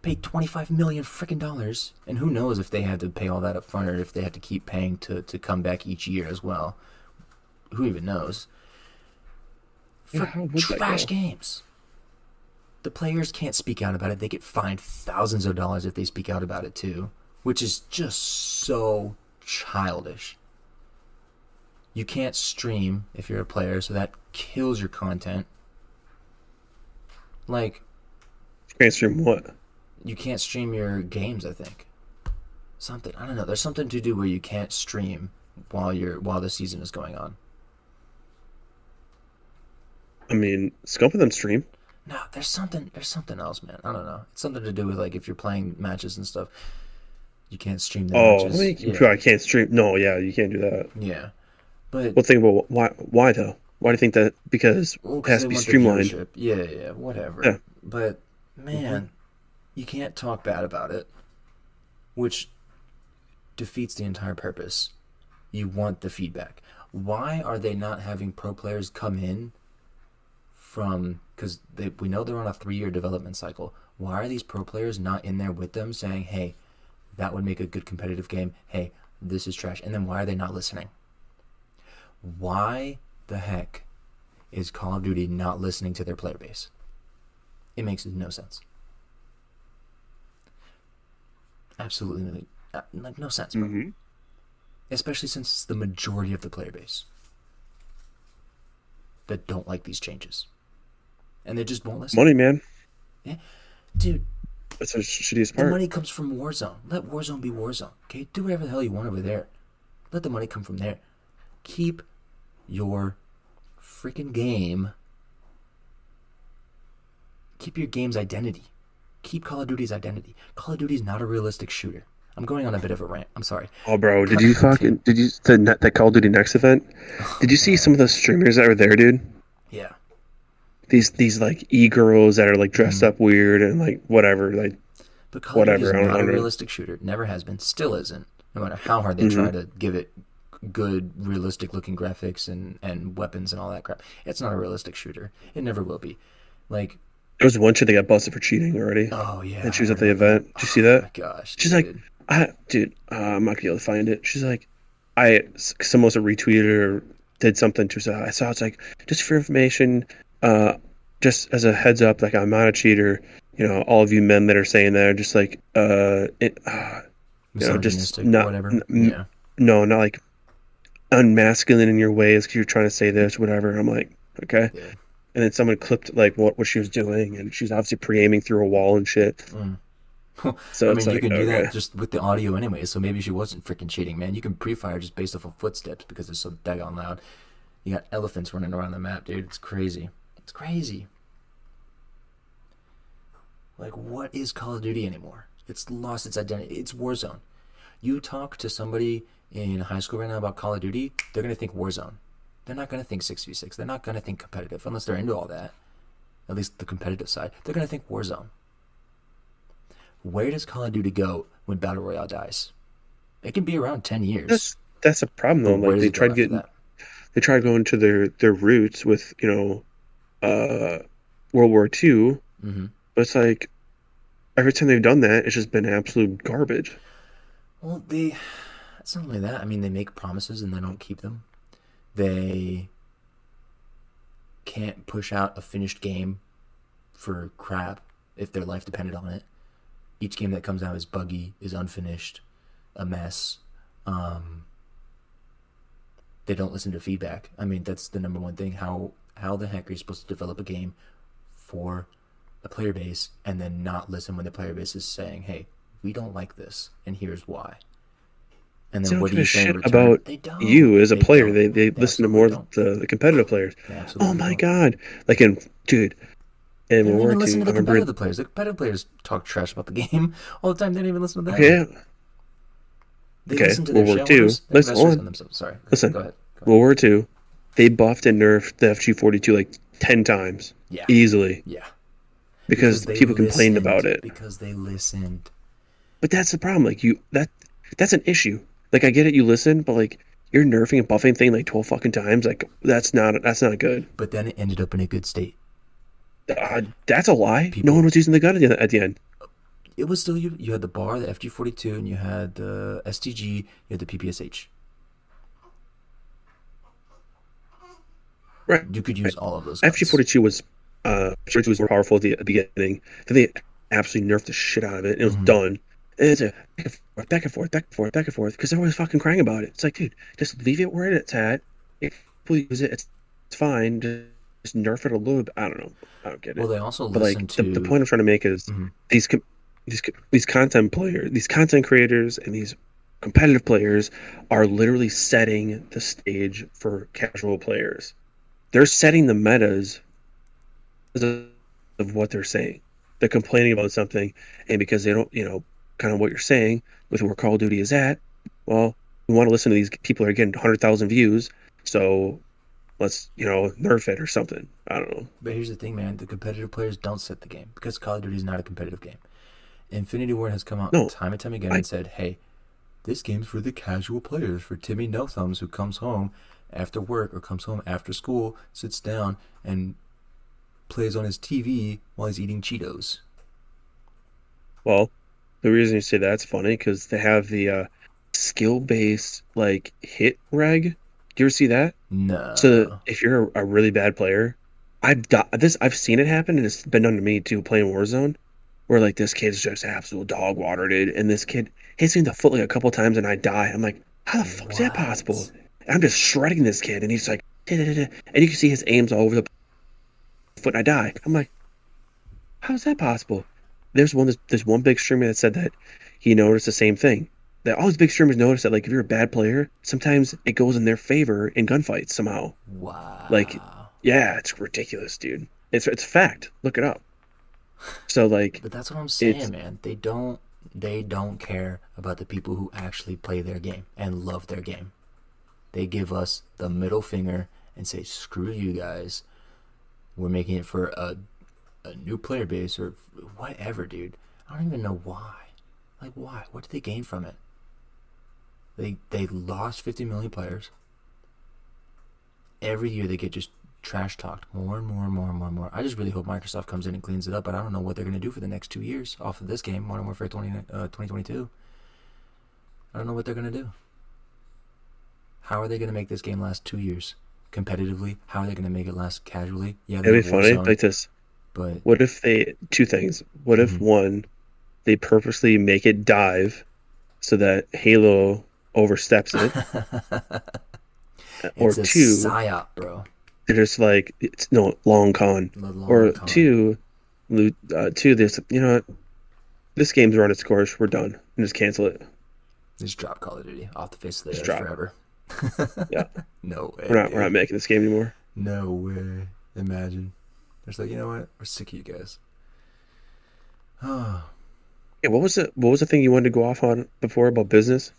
pay 25 million freaking dollars, and who knows if they have to pay all that up front or if they have to keep paying to come back each year as well. Who even knows? Yeah, For how would that trash go? games. The players can't speak out about it. They get fined thousands of dollars if they speak out about it too, which is just so childish. You can't stream if you're a player, so that kills your content. Like, Can't stream what? you can't stream your games, I think. Something, I don't know. There's something to do where you can't stream while the season is going on. I mean, scope of them stream. No, there's something else, man. I don't know. It's something to do with like if you're playing matches and stuff, you can't stream the Oh, I matches. mean, Yeah. I can't stream. No, yeah, you can't do that. Yeah. But Well, think about why. Why though? Why do you think that? Because well, it because has they to be want the streamlined. viewership. Yeah, yeah, whatever. Yeah. But Hmm. man, you can't talk bad about it, which defeats the entire purpose. You want the feedback. Why are they not having pro players come in from because we know they're on a 3-year development cycle. Why are these pro players not in there with them saying, hey, that would make a good competitive game. Hey, this is trash. And then why are they not listening? Why the heck is Call of Duty not listening to their player base? It makes no sense. Absolutely like no sense, bro. Hmm. especially since it's the majority of the player base that don't like these changes, and they just won't listen. Money, man. Yeah, dude, That's the shittiest the part. money comes from Warzone. Let Warzone be Warzone. Okay, do whatever the hell you want over there. Let the money come from there. Keep your freaking game. Keep your game's identity. Keep Call of Duty's identity. Call of Duty's not a realistic shooter. I'm going on a bit of a rant. I'm sorry. Oh, bro, Dude. did you that Call of Duty Next event? Oh, Did you see some man. of the streamers that were there, dude? Yeah. These like e-girls that are like dressed Mm. up weird and like whatever, like But Call of Duty is whatever. not I a don't know. realistic shooter. Never has been. Still isn't. No matter how hard they Mm-hmm. try to give it good, realistic looking graphics and weapons and all that crap. It's not a realistic shooter. It never will be. Like, There was one chick that got busted for cheating already, oh yeah, and I she was at heard the about that. event. Did you see Oh that? my gosh, She's like, dude. dude, I'm not gonna be able to find it. She's like, someone else retweeted or did something to us. I saw it's like, just for information, uh, just as a heads up, like I'm not a cheater. All of you men that are saying that are just like, just Misogynistic or not, whatever. Yeah. no, not like unmasculine in your ways because you're trying to say this, whatever. I'm like, okay. Yeah. And then someone clipped like what she was doing, and she was obviously pre-aiming through a wall and shit. Mm. So I it's mean, you like, can do okay, that just with the audio anyway, so maybe she wasn't freaking cheating, man. You can pre-fire just based off of footsteps because they're so daggone loud. You got elephants running around the map, dude. It's crazy. It's crazy. Like, what is Call of Duty anymore? It's lost its identity. It's Warzone. You talk to somebody in high school right now about Call of Duty, they're going to think Warzone. They're not going to think 6v6. They're not going to think competitive unless they're into all that. At least the competitive side. They're going to think Warzone. Where does Call of Duty go when Battle Royale dies? It can be around 10 years, that's a problem but though. where Like does it go after that? they tried going to their roots with uh World War II, Mm-hmm. but it's like every time they've done that, it's just been absolute garbage. Well, it's not only that. I mean, they make promises and they don't keep them. They can't push out a finished game for crap if their life depended on it. Each game that comes out is buggy, is unfinished, a mess. Um, they don't listen to feedback. I mean, that's the number one thing. How the heck are you supposed to develop a game for a player base and then not listen when the player base is saying, "Hey, we don't like this, and here's why." And They then don't what do give a you say in shit return? about They don't. you as a They player. don't. They They listen to absolutely more of don't. the competitive players. They Oh absolutely my don't. God! Like dude, in They World don't War even listen II, to I the remember. competitive players. The competitive players talk trash about the game all the time. They don't even listen to them. Okay, They okay, listen to their World War II. shareholders, Listen, hold investors, on. and themselves. Sorry. Listen, Go ahead. Go ahead. World War II. They buffed and nerfed the FG-42 like 10 times Yeah. easily Yeah. Because because they people complained listened. about it. Because they listened. But that's the problem. Like that's an issue. Like I get it, you listen, but like you're nerfing and buffing thing like 12 fucking times. Like that's not good. But then it ended up in a good state. That's a lie. No one People. was using the gun at the end. It was still you. You had the bar, the FG-42, and you had the STG. You had the PPSH. Right. You could use all of those guns. FG-42 was 42 was more powerful at the beginning. Then they absolutely nerfed the shit out of it. And it was Mm-hmm. done. And it's a back and forth, back and forth, back and forth, because they're always fucking crying about it. It's like, dude, just leave it where it's at. If people use it, it's fine. Just nerf it a little bit. I don't know. I don't get Well, it. they also But listened like the to. point I'm trying to make is Mm-hmm. these these content players, these content creators, and these competitive players are literally setting the stage for casual players. They're setting the metas of what they're saying. They're complaining about something, and because they don't, kind of what you're saying with where Call of Duty is at, well, we want to listen to these people who are getting 100,000 views, so let's, nerf it or something. I don't know. But here's the thing, man. The competitive players don't set the game because Call of Duty is not a competitive game. Infinity Ward has come out No, time and time again I and said, hey, this game's for the casual players, for Timmy No Thumbs who comes home after work or comes home after school, sits down, and plays on his TV while he's eating Cheetos. well, the reason you say that's funny because they have the skill-based like hit reg. Do you ever see that? So No. if you're a really bad player, I've seen it happen, and it's been done to me too, playing Warzone, where like this kid's just absolute dog water, dude, and this kid hits me in the foot like a couple times, and I die. I'm like, How the fuck is that possible? What? And I'm just shredding this kid, and he's like, "Da-da-da-da." And you can see his aims all over the foot, and I die. I'm like, how is that possible? There's one big streamer that said that he noticed the same thing. That all these big streamers notice that like if you're a bad player, sometimes it goes in their favor in gunfights somehow. Like, Wow. yeah, it's ridiculous, dude. It's a fact. Look it up. So like But that's what I'm saying, it's man. They don't care about the people who actually play their game and love their game. They give us the middle finger and say, "Screw you guys. We're making it for a new player base or whatever, dude." I don't even know why. Like why? What did they gain from it? They lost 50 million players. Every year they get just trash talked more and more and more and more and more. I just really hope Microsoft comes in and cleans it up, but I don't know what they're going to do for the next 2 years off of this game, Modern Warfare 2022. I don't know what they're going to do. How are they going to make this game last 2 years? Competitively? How are they going to make it last casually? Yeah, they it'd have be funny Warzone, like this. but What if they two things? What if mhm. one, they purposely make it dive so that Halo oversteps it, or It's a two, psyop, bro. they're just like it's no long con, The long or con. two, this you know what, this game's run its course. We're done, and just cancel it. Just drop Call of Duty off the face of the Just earth drop. forever. Yeah, No we're way, not dude. making this game anymore. No way. Imagine. It's like, you know what? We're sick of you guys. Oh, Yeah, what was the thing you wanted to go off on before about business?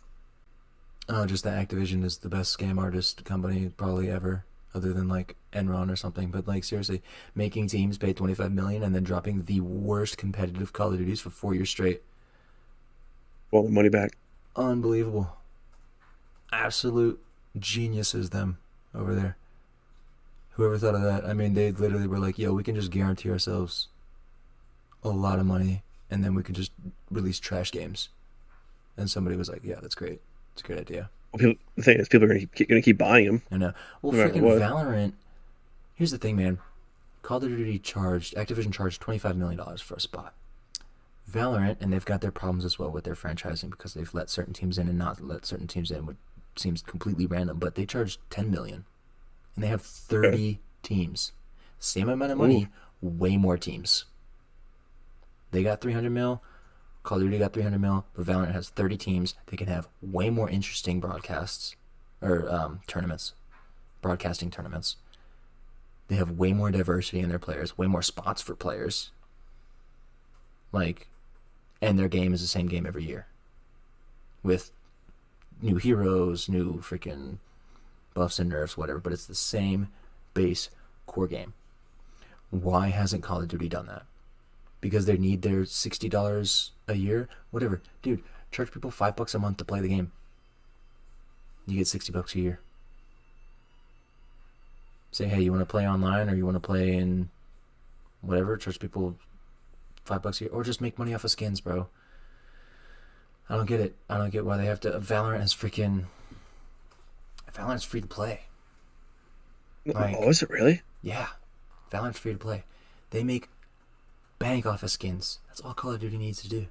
just that Activision is the best scam artist company probably ever, other than like Enron or something. But like seriously, making teams pay 25 million and then dropping the worst competitive Call of Duties for 4 years straight. Well, the money back. Unbelievable. Absolute geniuses them over there. Whoever thought of that? I mean, they literally were like, "Yo, we can just guarantee ourselves a lot of money, and then we can just release trash games." And somebody was like, "Yeah, that's great. It's a great idea." Well, the thing is, people are gonna keep buying them I know. Well, no matter freaking what. Valorant. Here's the thing, man. Call of Duty charged Activision charged $25 million for a spot. Valorant, and they've got their problems as well with their franchising because they've let certain teams in and not let certain teams in, which seems completely random. But they charged 10 million, and they have Okay. 30 teams. Same amount of Ooh, money, way more teams. They got 300 mil. Call of Duty got 300 mil, but Valorant has 30 teams. They can have way more interesting broadcasts or tournaments, broadcasting tournaments. They have way more diversity in their players, way more spots for players. Like, and their game is the same game every year with new heroes, new freaking buffs and nerfs, whatever. But it's the same base core game. Why hasn't Call of Duty done that? Because they need their $60 a year, whatever. Dude, charge people $5 a month to play the game. You get $60 a year. Say, hey, you want to play online or you want to play in whatever? Charge people $5 a year, or just make money off of skins, bro. I don't get it. I don't get why they have to. Valorant's free to play. oh, Like, is it really? yeah, Valorant's free to play. They make bank off of skins. That's all Call of Duty needs to do.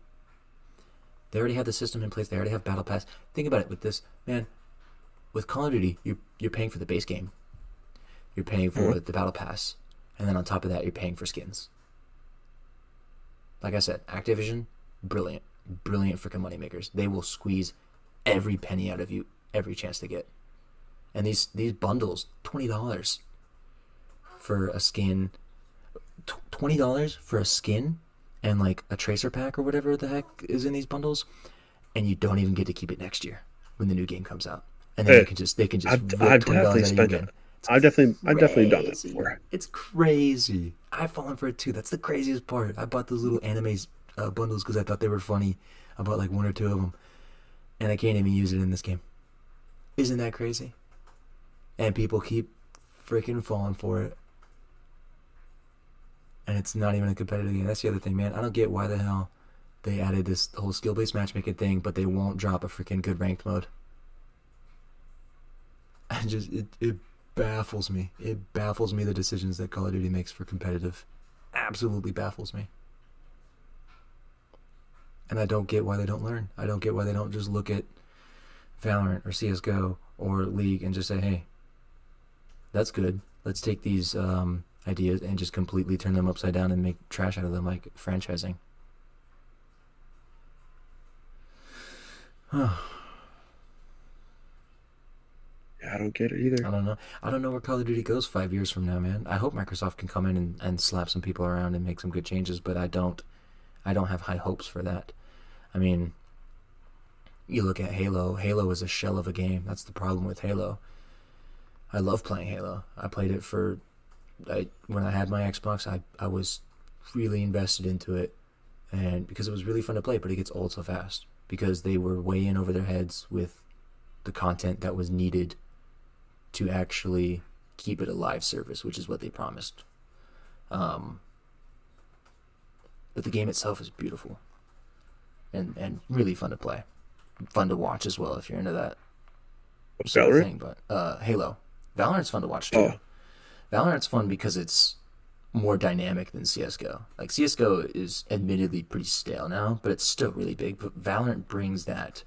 They already have the system in place. They already have Battle Pass. Think about it with this, man. With Call of Duty, you're paying for the base game. You're paying Uh-huh. for the Battle Pass, and then on top of that, you're paying for skins. Like I said, Activision, brilliant, brilliant freaking moneymakers. They will squeeze every penny out of you every chance they get. And these bundles, $20 for a skin, $20 for a skin, and like a tracer pack or whatever the heck is in these bundles, and you don't even get to keep it next year when the new game comes out. And then Hey, they can just I've rip I've $20 definitely out of you spent again. it. It's I've definitely done that crazy. before. It's crazy. I've fallen for it too. That's the craziest part. I bought those little anime bundles because I thought they were funny. I bought like one or two of them, and I can't even use it in this game. Isn't that crazy? And people keep freaking falling for it, and it's not even a competitive game. That's the other thing, man. I don't get why the hell they added this whole skill-based matchmaking thing, but they won't drop a freaking good ranked mode. It baffles me. It baffles me the decisions that Call of Duty makes for competitive. Absolutely baffles me. And I don't get why they don't learn. I don't get why they don't just look at Valorant or CS:GO or League and just say, hey, that's good. Let's take these ideas and just completely turn them upside down and make trash out of them, like franchising. I Yeah, I don't get it either. don't know. I don't know where Call of Duty goes 5 years from now, man. I hope Microsoft can come in and slap some people around and make some good changes, but I don't. I don't have high hopes for that. I mean, you look at Halo. Halo is a shell of a game. That's the problem with Halo. I love playing Halo. I played it for when I had my Xbox. I was really invested into it, and because it was really fun to play. But it gets old so fast because they were way in over their heads with the content that was needed to actually keep it a live service, which is what they promised. Um, but the game itself is beautiful and really fun to play, fun to watch as well if you're into that sort of Valorant? thing. But Halo, Valorant's fun to watch Oh, too. Valorant's fun because it's more dynamic than CS:GO. Like CS:GO is admittedly pretty stale now, but it's still really big. But Valorant brings that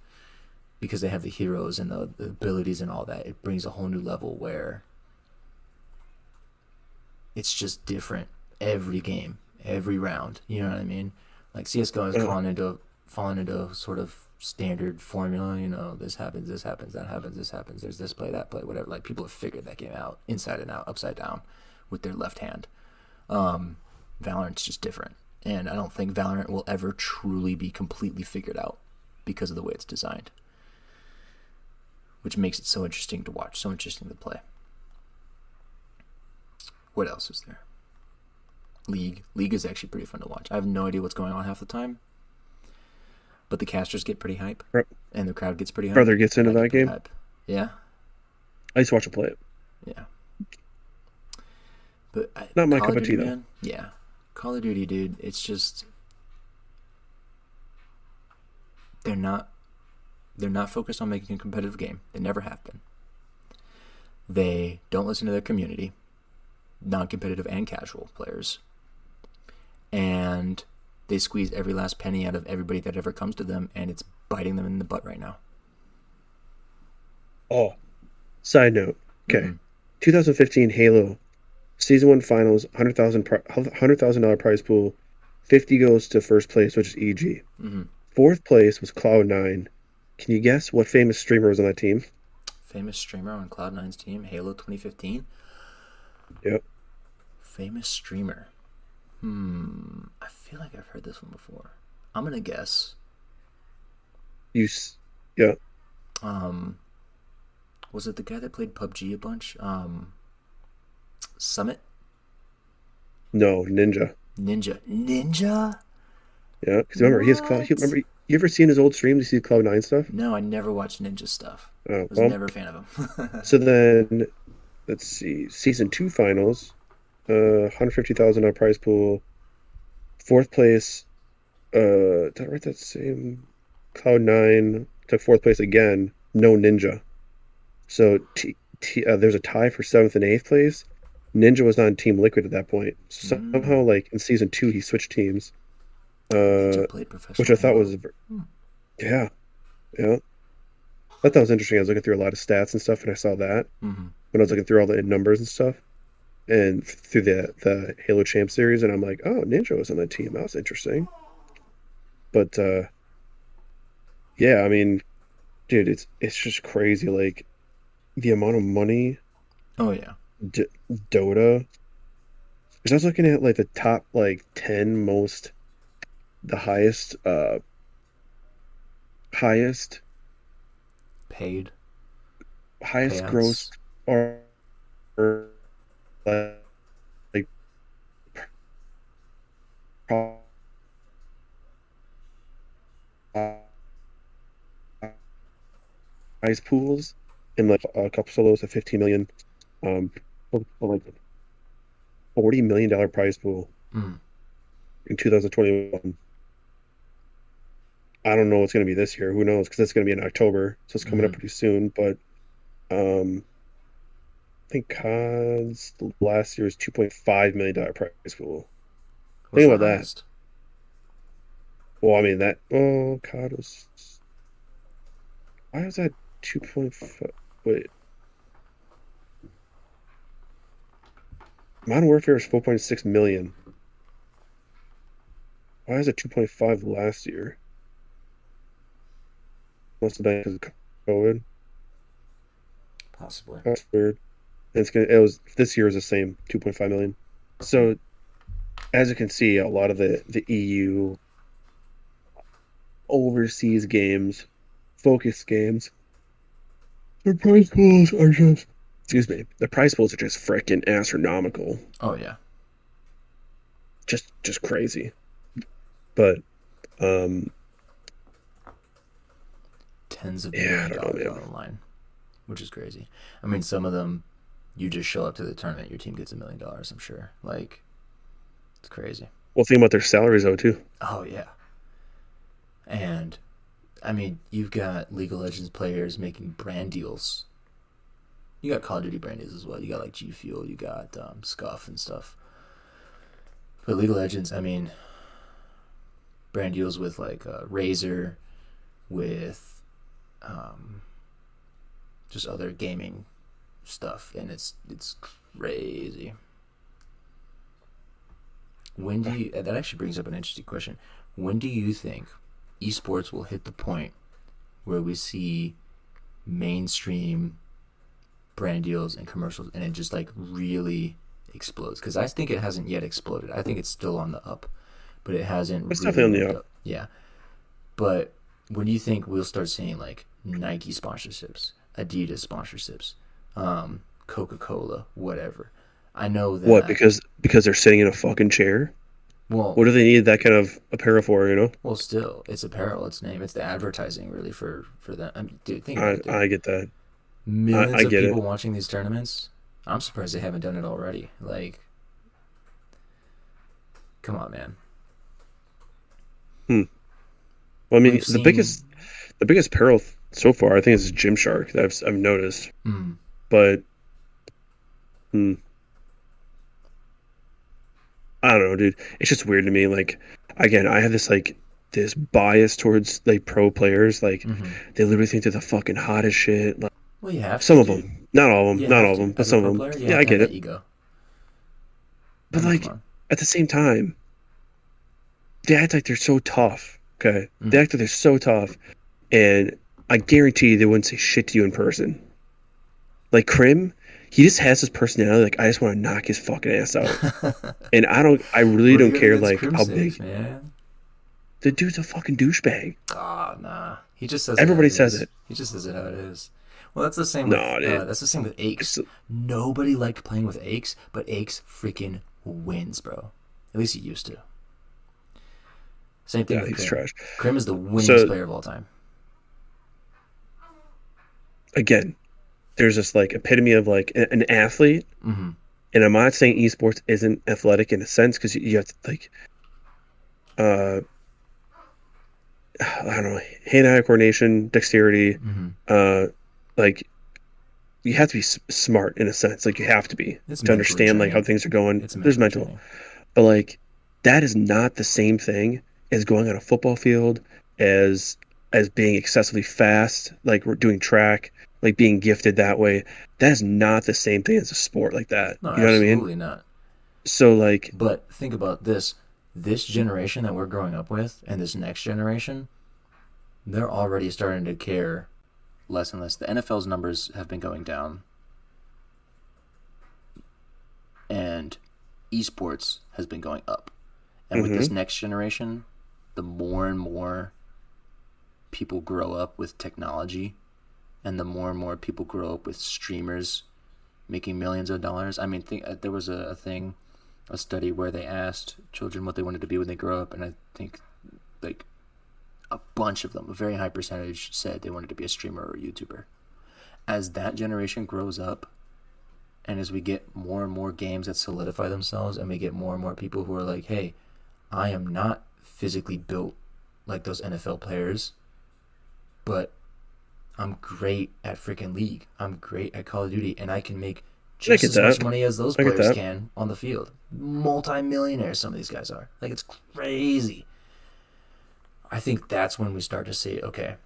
because they have the heroes and the abilities and all that. It brings a whole new level where it's just different every game, every round. You know what I mean? Like CS:GO is uh, falling into sort of standard formula. You know, this happens, this happens, that happens, this happens. There's this play, that play, whatever. Like people have figured that game out inside and out, upside down, with their left hand. Um, Valorant's just different, and I don't think Valorant will ever truly be completely figured out because of the way it's designed, which makes it so interesting to watch, so interesting to play. What else is there? League is actually pretty fun to watch. I have no idea what's going on half the time, but the casters get pretty hype, bro- and the crowd gets pretty hype. brother gets into I get that pretty game. hype. Yeah, I used to watch him play it. yeah. But Not my Call cup of of Duty, tea though. man. Yeah, Call of Duty, dude. It's just they're not they're not focused on making a competitive game. They never have been. They don't listen to their community, non-competitive and casual players, and they squeeze every last penny out of everybody that ever comes to them, and it's biting them in the butt right now. Oh, side note. Okay. Mm-hmm. 2015 Halo Season 1 Finals, $100,000 prize pool. 50 goes to first place, which is EG. Mm-hmm. Fourth place was Cloud9. Can you guess what famous streamer was on that team? Famous streamer on Cloud9's team, Halo 2015. Yep. Famous streamer. I feel like I've heard this one before. I'm gonna guess. You, s- yeah. Um, was it the guy that played PUBG a bunch? Summit No, Ninja. Ninja. Yeah, because remember, he has Cloud. What? Remember, you ever seen his old streams? You see Cloud9 stuff? No, I never watched Ninja stuff. Oh, Was well. never a fan of him. So then, let's see. Season 2 Finals, $150,000 prize pool. Fourth place, did I write that same? Cloud9 took fourth place again. No Ninja. So there's a tie for seventh and eighth place. Ninja was on Team Liquid at that point. mm, Somehow, like in season 2, he switched teams, Ninja uh, played which professional I thought was, Halo. Hmm. yeah, yeah. I thought that was interesting. I was looking through a lot of stats and stuff, and I saw that Mm-hmm. when I was looking through all the numbers and stuff, and through the Halo Champ series, and I'm like, oh, Ninja was on that team. That was interesting. But yeah, I mean, dude, it's just crazy. Like the amount of money Oh yeah. D Dota. Because I was looking at like the top like 10 most, the highest Paid highest payouts. gross are like prize pools in like a couple solos at 15 million. Like $40 million prize pool Mm. in 2021. I don't know what's going to be this year. Who knows? Because it's going to be in October, so it's coming up Mm-hmm. pretty soon. But um, I think COD's last year's $2.5 million prize pool. What's Think the about that. highest? Well, I mean that. Oh, COD was. Why was that 2.5. Wait, Modern Warfare is 4.6 million. Why is it 2.5 last year? Must have been because of COVID. Possibly. That's weird. And it was this year is the same 2.5 million. So as you can see, a lot of the EU overseas games, focus games, their prize pools are just excuse me, the prize pools are just freaking astronomical. Oh yeah. Just crazy. But um Tens of yeah, I million don't know, dollars on man. the line, which is crazy. I mean, some of them, you just show up to the tournament, your team gets $1 million. I'm sure. Like, it's crazy. Well, think about their salaries though too. Oh yeah. And I mean, you've got League of Legends players making brand deals. You got Call of Duty brand deals as well. You got like G Fuel, you got Scuff and stuff. But League of Legends, I mean, brand deals with like Razer, with um, just other gaming stuff, and it's crazy. When do you? That actually brings up an interesting question. When do you think esports will hit the point where we see mainstream brand deals and commercials, and it just like really explodes? Because I think it hasn't yet exploded. I think it's still on the up, but it hasn't It's really definitely on moved the up. up. Yeah, but when do you think we'll start seeing like Nike sponsorships, Adidas sponsorships, Coca Cola, whatever? I know What? that. Because they're sitting in a fucking chair. Well, What do they need that kind of apparel for? You know? well, still, it's apparel. It's name. It's the advertising really for them. I mean, dude, think about I it, dude. I get that. Millions I of get people it. watching these tournaments. I'm surprised they haven't done it already. Like, come on, man. Hmm. Well, I mean, We've seen. the biggest peril so far, I think, is Gymshark that I've noticed. Mm, But hmm, I don't know, dude. It's just weird to me. Like, again, I have this bias towards like pro players. Like, mm-hmm. they literally think they're the fucking hottest shit. Like, Well, you have some to, of dude. them, not all of them, You not have all of to. them, but As a some of pro them. player, you Yeah, have I to have get that it. ego. I But mean, come like, on. at the same time, they act like they're so tough. Okay, they Mm. act like they're so tough, and I guarantee you they wouldn't say shit to you in person. Like Krim, he just has this personality. Like I just want to knock his fucking ass out. And I really What do don't you got care against like Crim how safe, big man? the dude's a fucking douchebag. Ah, oh, nah. He just says it how it Everybody says is. it. He just says it how it is. Well, that's the same with No, dude. Aches. It's, Nobody liked playing with Aches, but Aches freaking wins, bro. At least he used to. Same thing yeah, with he's Krim. trash. Krim is the winningest So player of all time. again, there's this like epitome of like an athlete, Mm-hmm. and I'm not saying esports isn't athletic in a sense because you have to like uh I don't know hand-eye coordination, dexterity, Mm-hmm. uh like you have to be smart in a sense. Like you have to be It's to mentally understand like how draining. things are going. It's There's mentally mental. draining. But like that is not the same thing as going on a football field, as being excessively fast, like we're doing track, like being gifted that way. That is not the same thing as a sport like that. No, You know what I mean? absolutely not. So like, But think about this. This generation that we're growing up with and this next generation, they're already starting to care less and less. The NFL's numbers have been going down, and esports has been going up. And with this hmm next generation, the more and more people grow up with technology, and the more and more people grow up with streamers making millions of dollars. I mean, there was a thing, a study where they asked children what they wanted to be when they grow up, and I think like a bunch of them, a very high percentage, said they wanted to be a streamer or a YouTuber. As that generation grows up, and as we get more and more games that solidify themselves, and we get more and more people who are like, hey, I am not physically built like those NFL players, but I'm great at freaking League. I'm great at Call of Duty, and I can make I just get as much that. money as those I get players that. can on the field. Multi-millionaires, some of these guys are. Like, it's crazy. I think that's when we start to see, okay,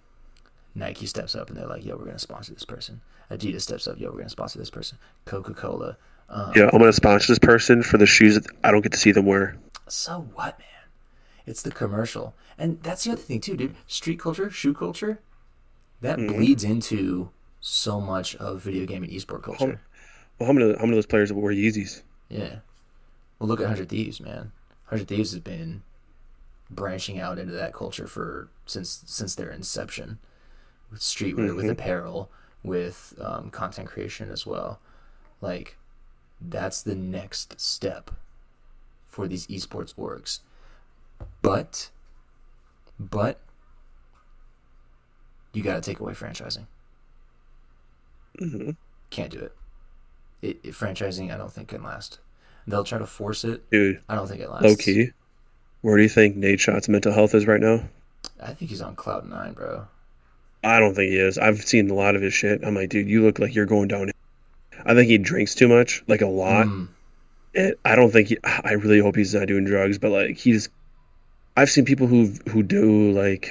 Nike steps up and they're like, yo, we're gonna sponsor this person. Adidas steps up, yo, we're gonna sponsor this person. Coca-Cola. Yeah, I'm gonna sponsor this person for the shoes that I don't get to see them wear. So what, man? It's the commercial. And that's the other thing too, dude. Street culture, shoe culture, that Hmm. bleeds into so much of video game and esport How, culture. well, how many of those players that wear Yeezys? Yeah. Well, look at 100 Thieves, man. 100 Thieves has been branching out into that culture for since their inception, with streetwear, with Hmm. apparel, with content creation as well. Like, that's the next step for these esports orgs. But, but you got to take away franchising. Hmm. Can't do it. Franchising, I don't think can last. They'll try to force it. Dude, I don't think it low lasts. key. Where do you think Nate Shot's mental health is right now? I think he's on cloud nine, bro. I don't think he is. I've seen a lot of his shit. I'm like, dude, you look like you're going down. I think he drinks too much, like a lot. Mm, I don't think he, I really hope he's not doing drugs, but like he's. I've seen people who do like.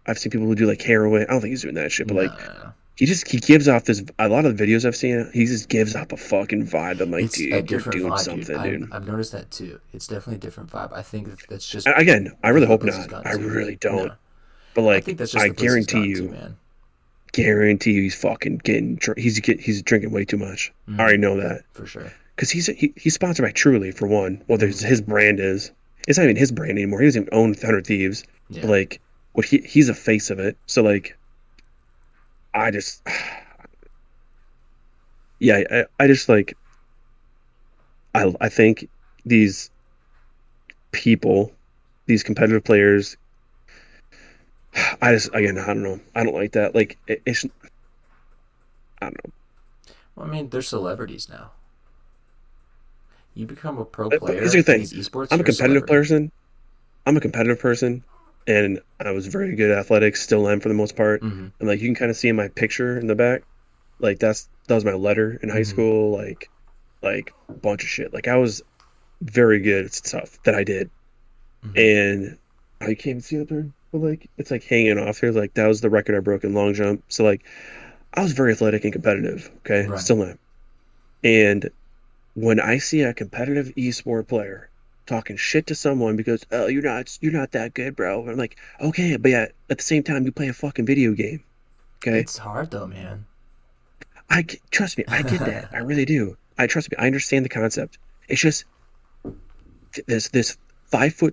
I've seen people who do like heroin. I don't think he's doing that shit, but no, like no, no. he gives off this. A lot of the videos I've seen, he just gives off a fucking vibe. I'm like, It's a dude, you're different doing vibe, dude. something, I've dude. I've noticed that too. It's definitely a different vibe. I think that's just Again, I really the hope place he's not. gotten I to. really don't. No, But I think like, that's just I the place he's gotten to, guarantee you, he's fucking getting. He's drinking way too much. I man. already know that For sure. because he's sponsored by Truly for one. Well, there's his brand is. It's not even his brand anymore. He doesn't even own 100 Thieves. But Yeah. like, what he's a face of it. So like, I just, yeah, I just like, I think these people, these competitive players, I just again, I don't know. I don't like that. Like, I don't know. Well, I mean, they're celebrities now. You become a pro But here's the player in thing. these esports, I'm a you're a competitive celebrity. person. I'm a competitive person, and I was very good at athletics, still am for the most part. Mm-hmm. And like you can kind of see in my picture in the back, like that was my letter in high Mm-hmm. school, like a bunch of shit. Like I was very good at stuff that I did, Mm-hmm. and I can't even see up there, but like it's like hanging off here. Like that was the record I broke in long jump. So like I was very athletic and competitive. Okay, Right. still am. And when I see a competitive esport player talking shit to someone because oh you're not that good, bro. I'm like, okay, but yeah, at the same time you play a fucking video game. Okay. It's hard though, man. Trust me, I get that. I really do. I trust me, I understand the concept. It's just this 5'6",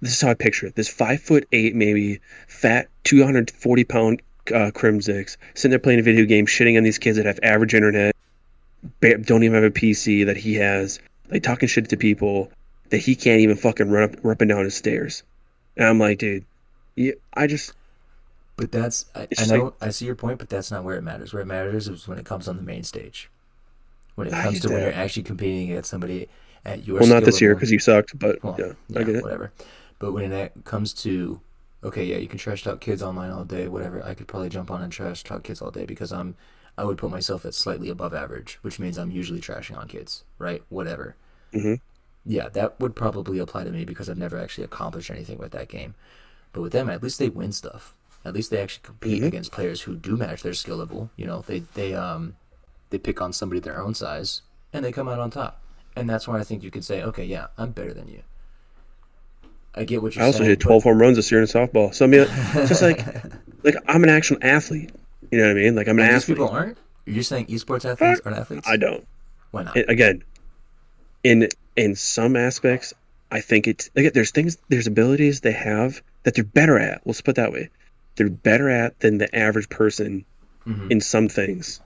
this is how I picture it. This 5'8", maybe fat 240 pound Crimsix sitting there playing a video game, shitting on these kids that have average internet, don't even have a PC that he has, like talking shit to people that he can't even fucking run up and down his stairs. And I'm like, dude, yeah, But that's it's I just like, know I see your point, but that's not where it matters. Where it matters is when it comes on the main stage. When it I comes get to when you're that. actually competing against somebody at your Well, not skill this year level. because you sucked, but Well, yeah, I yeah, get it. whatever. But when it comes to, okay, yeah, you can trash talk kids online all day, whatever. I could probably jump on and trash talk kids all day because I would put myself at slightly above average, which means I'm usually trashing on kids, right? Whatever. Hmm. Yeah, that would probably apply to me because I've never actually accomplished anything with that game. But with them, at least they win stuff. At least they actually compete Hmm. against players who do match their skill level. You know, they pick on somebody their own size and they come out on top. And that's why I think you could say, okay, yeah, I'm better than you. I get what you're I also saying, hit but 12 home runs this year in softball. So I mean, it's just like I'm an actual athlete. You know what I mean? Like I'm an and these people athlete. aren't. You're saying esports athletes Fuck, aren't I athletes? don't. Why not? Again, in some aspects, I think again, there's abilities they have that they're better at. Let's put it that way. They're better at than the average person Hmm. in some things.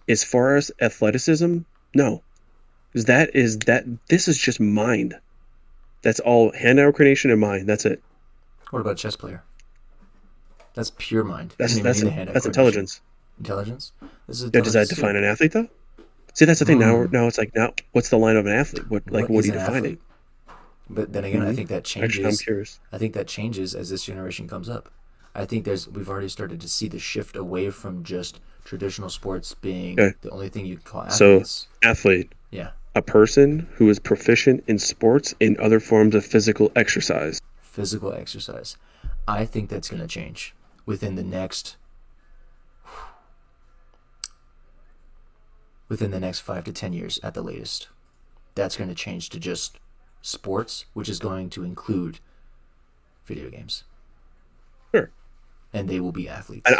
As far as athleticism, no. Because this is just mind. That's all hand-eye coordination and mind. That's it. What about a chess player? That's pure mind. You That's don't even that's need a hand-eye that's coordination. intelligence. Intelligence? This is Now, does that intelligence too. define an athlete though? See, that's the thing. Hmm. Now it's like now what's the line of an athlete? What What are is you an defining? athlete? But then again, I Hmm. think that Actually, I'm changes. curious. I think that changes as this generation comes up. I think we've already started to see the shift away from just traditional sports being Okay, the only thing you can call so athletes. athlete, Yeah, a person who is proficient in sports and other forms of physical exercise. physical exercise. I think that's going to change. within the next within the next 5 to 10 years at the latest. That's going to change to just sports, which is going to include video games, Sure. and they will be And athletes.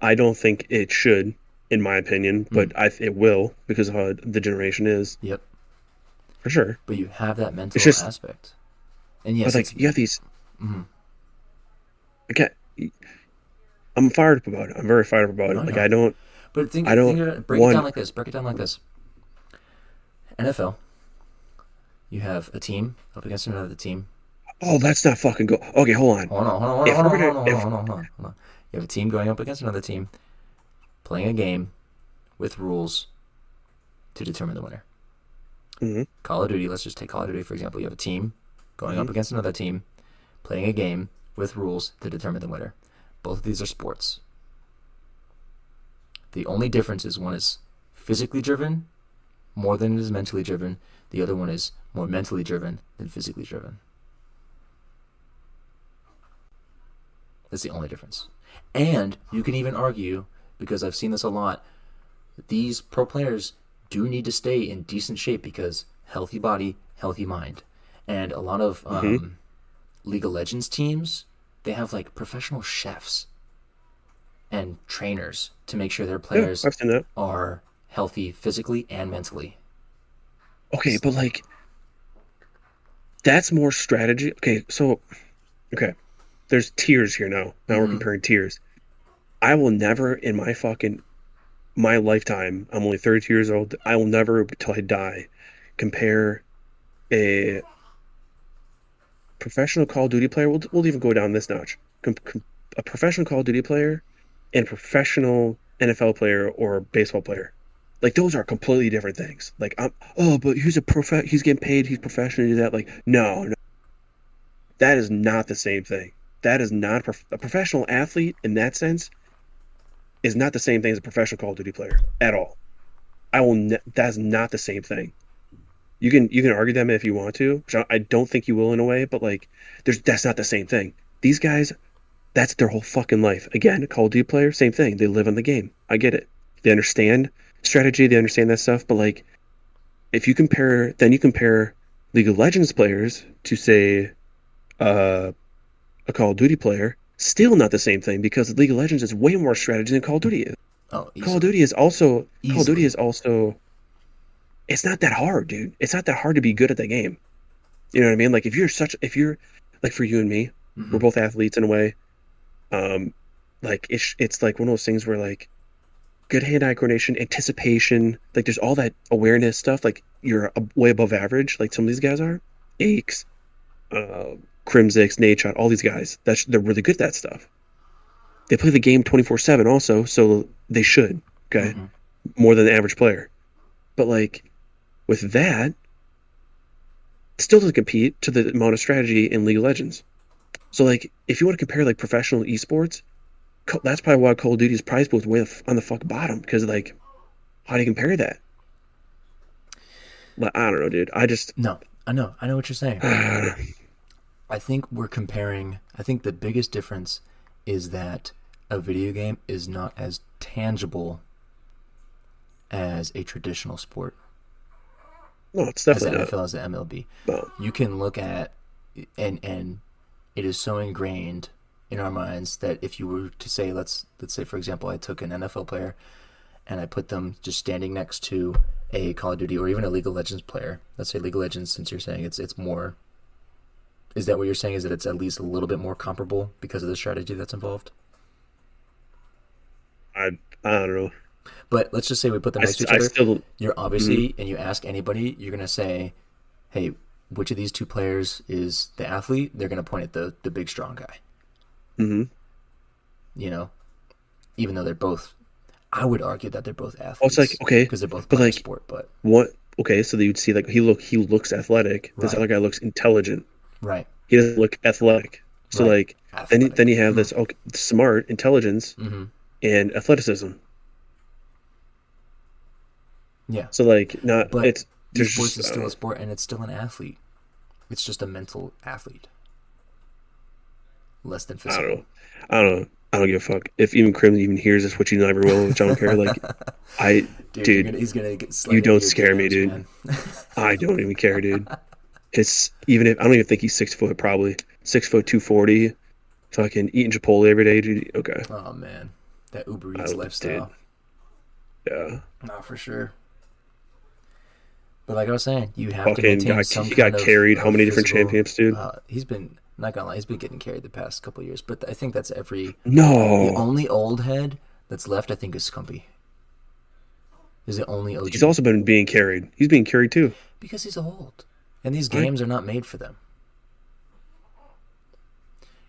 I don't think it should, in my opinion, Mm. but it will because of how the generation is Yep. for sure. But you have that It's mental just, aspect, and but yes, like it's. you have these. Mm. Again, I'm fired up about it. I'm very fired up about No, it. I Like know. But I think don't of it, break it down one. like this. Break it down like this. NFL, you have a team up against another team. Oh, let's not fucking go. Okay, hold on. Hold on, hold on, If hold we're on, hold gonna, on, hold on, if hold on, hold on, hold on. You have a team going up against another team, playing a game with rules to determine the winner. mhm, Call of Duty, let's just take Call of Duty for example. You have a team going mhm. up against another team, playing a game with rules to determine the winner. Both of these are sports. The only difference is one is physically driven more than it is mentally driven. The other one is more mentally driven than physically driven. That's the only difference. And you can even argue, because I've seen this a lot, these pro players do need to stay in decent shape because healthy body, healthy mind. And a lot of Mhm. League of Legends teams, they have like professional chefs and trainers to make sure their Yeah, players I've seen that. are healthy physically and mentally. Okay, but like that's more strategy. Okay, so okay, there's tiers here now. Now we're Mm-hmm. comparing tiers. I will never in my lifetime. I'm only 32 years old. I will never till I die compare a professional Call of Duty player. We'll even go down this notch. A professional Call of Duty player and a professional NFL player or baseball player. Like those are completely different things. Like oh, but he's getting paid, he's professional to do that. Like no, that is not the same thing. That is not a professional athlete in that sense is not the same thing as a professional Call of Duty player at all. That's not the same thing. You can argue them if you want to, which I don't think you will in a way, but like that's not the same thing. These guys, that's their whole fucking life. Again, a Call of Duty player, same thing. They live on the game. I get it. They understand strategy, they understand that stuff, but like if you compare League of Legends players to say uh, a Call of Duty player, still not the same thing because League of Legends is way more strategy than Call of Duty is. Oh, Call of easily. Duty is also Call of Duty Easily. is also it's not that hard, dude. It's not that hard to be good at the game. You know what I mean? Like if you're like for you and me, we're Mm-hmm. both athletes in a way. Um, like it's like one of those things where like good hand-eye coordination, anticipation, like there's all that awareness stuff. Like you're way above average, like some of these guys are. Aches, uh, Crimsix, Nadeshot, all these guys. They're really good at that stuff. They play the game 24/7 also, so they should, okay? Mm-hmm. More than the average player. But like with that, it still doesn't compete to the amount of strategy in League of Legends. So like if you want to compare like professional esports, that's probably why Call of Duty's prize pool is way on the fuck bottom because like how do you compare that? Like I don't know, dude. I just No, I know. I know what you're saying. uh, I think we're comparing. I think the biggest difference is that a video game is not as tangible as a traditional sport, no, it's as the definitely not. NFL, as the MLB. No. You can look at, and it is so ingrained in our minds that if you were to say, let's say for example, I took an NFL player and I put them just standing next to a Call of Duty or even a League of Legends player. Let's say League of Legends, since you're saying it's more. Is that what you're saying? Is that it's at least a little bit more comparable because of the strategy that's involved? I don't know. But let's just say we put them next to each I other. still You're mm, obviously, and you ask anybody, you're gonna say, "Hey, which of these two players is the athlete?" They're gonna point at the big strong guy. mm-hmm. You know, even though they're both, I would argue that they're both Oh, it's like athletes okay, because they're both but playing a like sport. But what? Okay, so you'd see like he looks athletic. This right, other guy looks intelligent. right, He doesn't look athletic. So right, like then athletic. you have this okay, smart intelligence Mm-hmm. and athleticism. Yeah, So like not but it's there's esports just is I don't still a know. sport, and it's still an athlete. It's just a mental athlete, less than I don't physical. know. I don't know. I don't give a fuck if even Crim even hears this, which he never will, which I don't care. Like I, Dude, dude, he's gonna get you slide into don't your scare me, DMs, dude. man. I don't even care, dude. It's even if I don't even think he's 6 foot, probably 6 foot 240. Fucking eating Chipotle every day, dude. Okay, Oh man, that Uber I Eats don't, dude. lifestyle. Yeah, Not for sure. But like I was saying, you have to fucking maintain got some he kind got carried. How of many different physical. championships, dude? He's been not gonna lie, he's been getting carried the past couple of years. But I think that's every. The No, only old head that's left, I think, is Scumpy. Is the only he's OG also been being carried. He's being carried too. because he's old, and these I games are not made for them.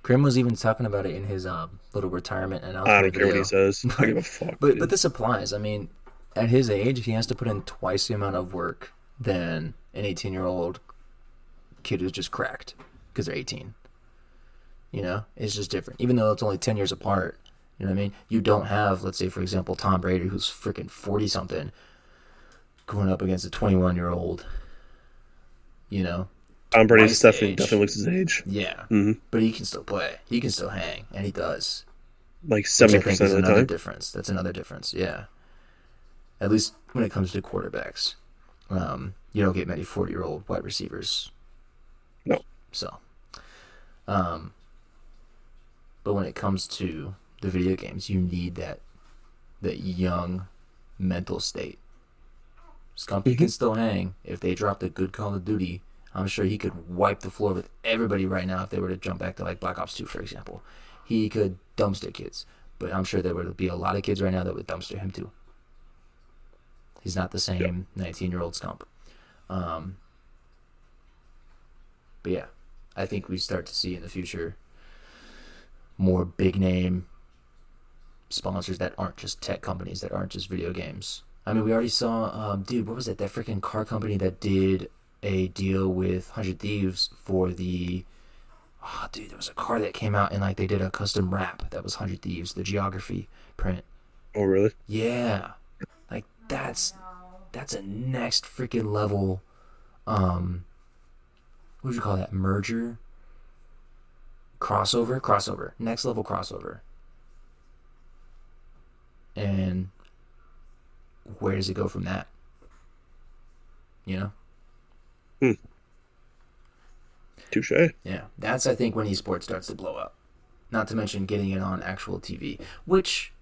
Grim was even talking about it in his little retirement I announcement don't care what he video. says. I but give a fuck, but dude. this applies. I mean, at his age, he has to put in twice the amount of work than an 18-year-old kid who's just cracked because they're 18. You know, it's just different. Even though it's only 10 years apart, you know what I mean? You don't have, let's say, for example, Tom Brady, who's freaking 40 something, going up against a 21-year-old, you know, Tom Brady twice the definitely age. looks his age. Yeah. Hmm. But he can still play. He can still hang, and he does, Like which seventy I think percent is of the another time. difference. That's another difference, yeah. At least when it comes to quarterbacks. You don't get many 40-year-old wide receivers. No. So, um, but when it comes to the video games, you need that young mental state. Scumpy can Hmm. still hang. If they dropped a good Call of Duty, I'm sure he could wipe the floor with everybody right now if they were to jump back to like Black Ops 2, for example. He could dumpster kids, but I'm sure there would be a lot of kids right now that would dumpster him too. He's not the Yeah. same 19-year-old Scump. Um, but yeah, I think we start to see in the future more big name sponsors that aren't just tech companies, that aren't just video games. I mean, we already saw, dude, what was it? That freaking car company that did a deal with 100 Thieves for the. Oh, dude, there was a car that came out and like they did a custom wrap that was 100 Thieves, the geography print. Oh, really? Yeah, like that's a next freaking level. Um, what would you call that? Merger, crossover, next level crossover. And where does it go from that? You know? Hmm. Touche. Yeah, that's I think when esports starts to blow up. Not to mention getting it on actual TV, which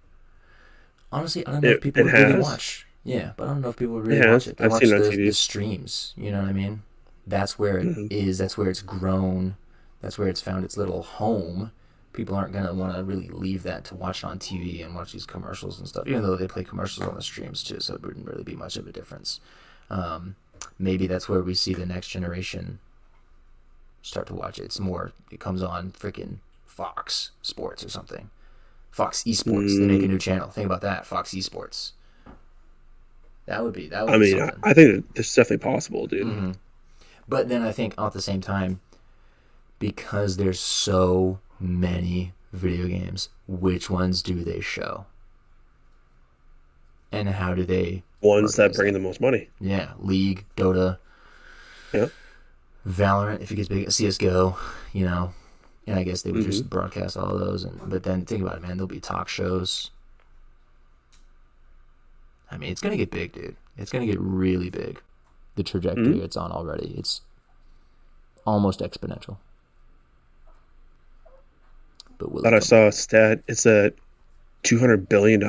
honestly I don't know if people It would really has. watch. Yeah, but I don't know if people would It really watch has. it. They I've seen watch it on the TV. streams. You know what I mean? That's where it Hmm. is. That's where it's grown. That's where it's found its little home. People aren't gonna want to really leave that to watch it on TV and watch these commercials and stuff. Even though they play commercials on the streams too, so it wouldn't really be much of a difference. Um, Maybe that's where we see the next generation start to watch it. It's more, it comes on freaking Fox Sports or something. Fox eSports. They make a Mm, new channel. Think about that. Fox eSports. That would I be mean, something. I think that this is definitely possible, dude. Hmm. But then I think at the same time, because there's so many video games, which ones do they show? And how do they Ones that organize bring in that? the most money. Yeah, League, Dota, Yeah. Valorant, if it gets big, CS:GO, you know, and I guess they would Hmm. just broadcast all of those. And but then think about it, man. There'll be talk shows. I mean, it's gonna get big, dude. It's gonna get really big. The trajectory Hmm. it's on already. It's almost exponential. But will Thought it I come saw back? a stat. It's a $200 billion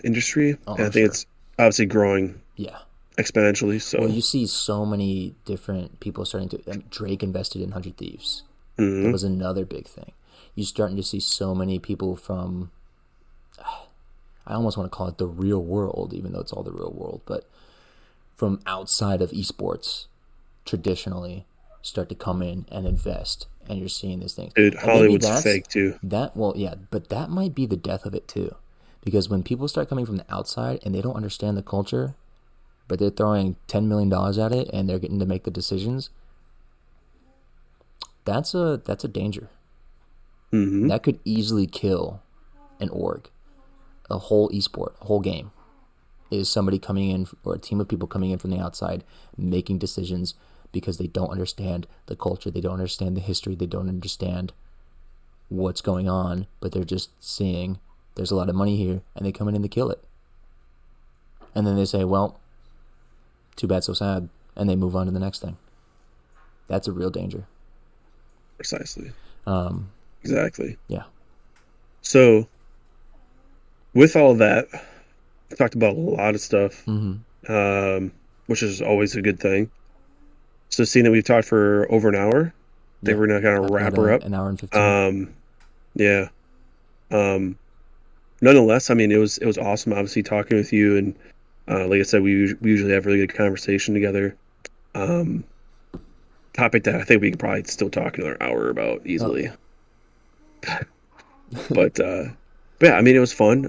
industry, Oh, and I I'm think sure. it's obviously growing Yeah. exponentially. Well, So, you see so many different people starting to. I mean, Drake invested in 100 Thieves. That hmm was another big thing. You're starting to see so many people from. I almost want to call it the real world, even though it's all the real world, but from outside of esports traditionally start to come in and invest, and you're seeing these things. dude, And maybe Hollywood's that's fake too. that. Well, yeah, but that might be the death of it too, because when people start coming from the outside and they don't understand the culture, but they're throwing $10 million at it and they're getting to make the decisions, that's a danger. Hmm. That could easily kill an org, a whole esport, a whole game. Is somebody coming in or a team of people coming in from the outside making decisions because they don't understand the culture, they don't understand the history, they don't understand what's going on, but they're just seeing there's a lot of money here, and they come in and they kill it. And then they say, well, too bad, so sad, and they move on to the next thing. That's a real danger. Precisely. Um, Exactly. yeah. So with all of that, we talked about a lot of stuff, Mm-hmm. which is always a good thing. So seeing that we've talked for over an hour, I think Yeah. we're gonna kind of About wrap her up. an hour and 15. Um, yeah. Um, Nonetheless, I mean, it was awesome, obviously talking with you, and like I said, we usually have really good conversation together. Um, Topic that I think we could probably still talk another hour about Oh, easily. yeah. But but yeah, I mean, it was fun.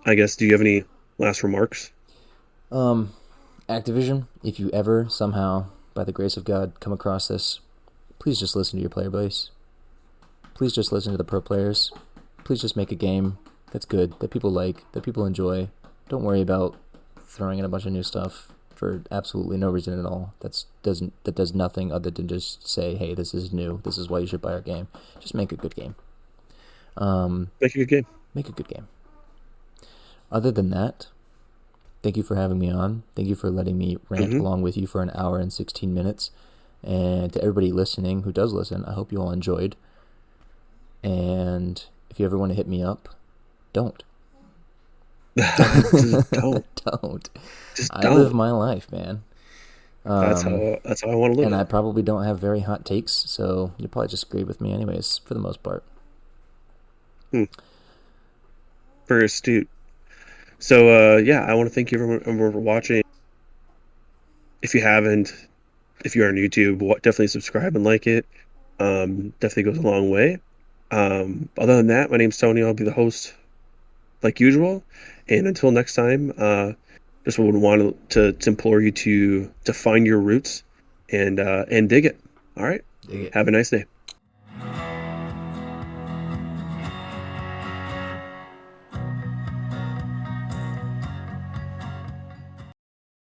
I guess, do you have any last remarks? Um, Activision, if you ever somehow, by the grace of God, come across this, please just listen to your player base. Please just listen to the pro players. Please just make a game that's good, that people like, that people enjoy. Don't worry about throwing in a bunch of new stuff for absolutely no reason at all. That does nothing other than just say, hey, this is new. This is why you should buy our game. Just make a good game. Make a good game. Make a good game. Other than that, thank you for having me on. Thank you for letting me rant Hmm. along with you for an hour and 16 minutes. And to everybody listening who does listen, I hope you all enjoyed. And if you ever want to hit me up, don't. Just don't. Don't. Just I live don't. my life, man. That's Um, how I want to live and I it. probably don't have very hot takes, so you'll probably just agree with me anyways, for the most part. Hmm. Very astute. So yeah, I want to thank you everyone for watching. If you haven't, if you're on YouTube, definitely subscribe and like it. Definitely goes a long way. Other than that, my name's Tony. I'll be the host like usual. And until next time, just would want to implore you to find your roots and dig it. All right. Dig it. Have a nice day.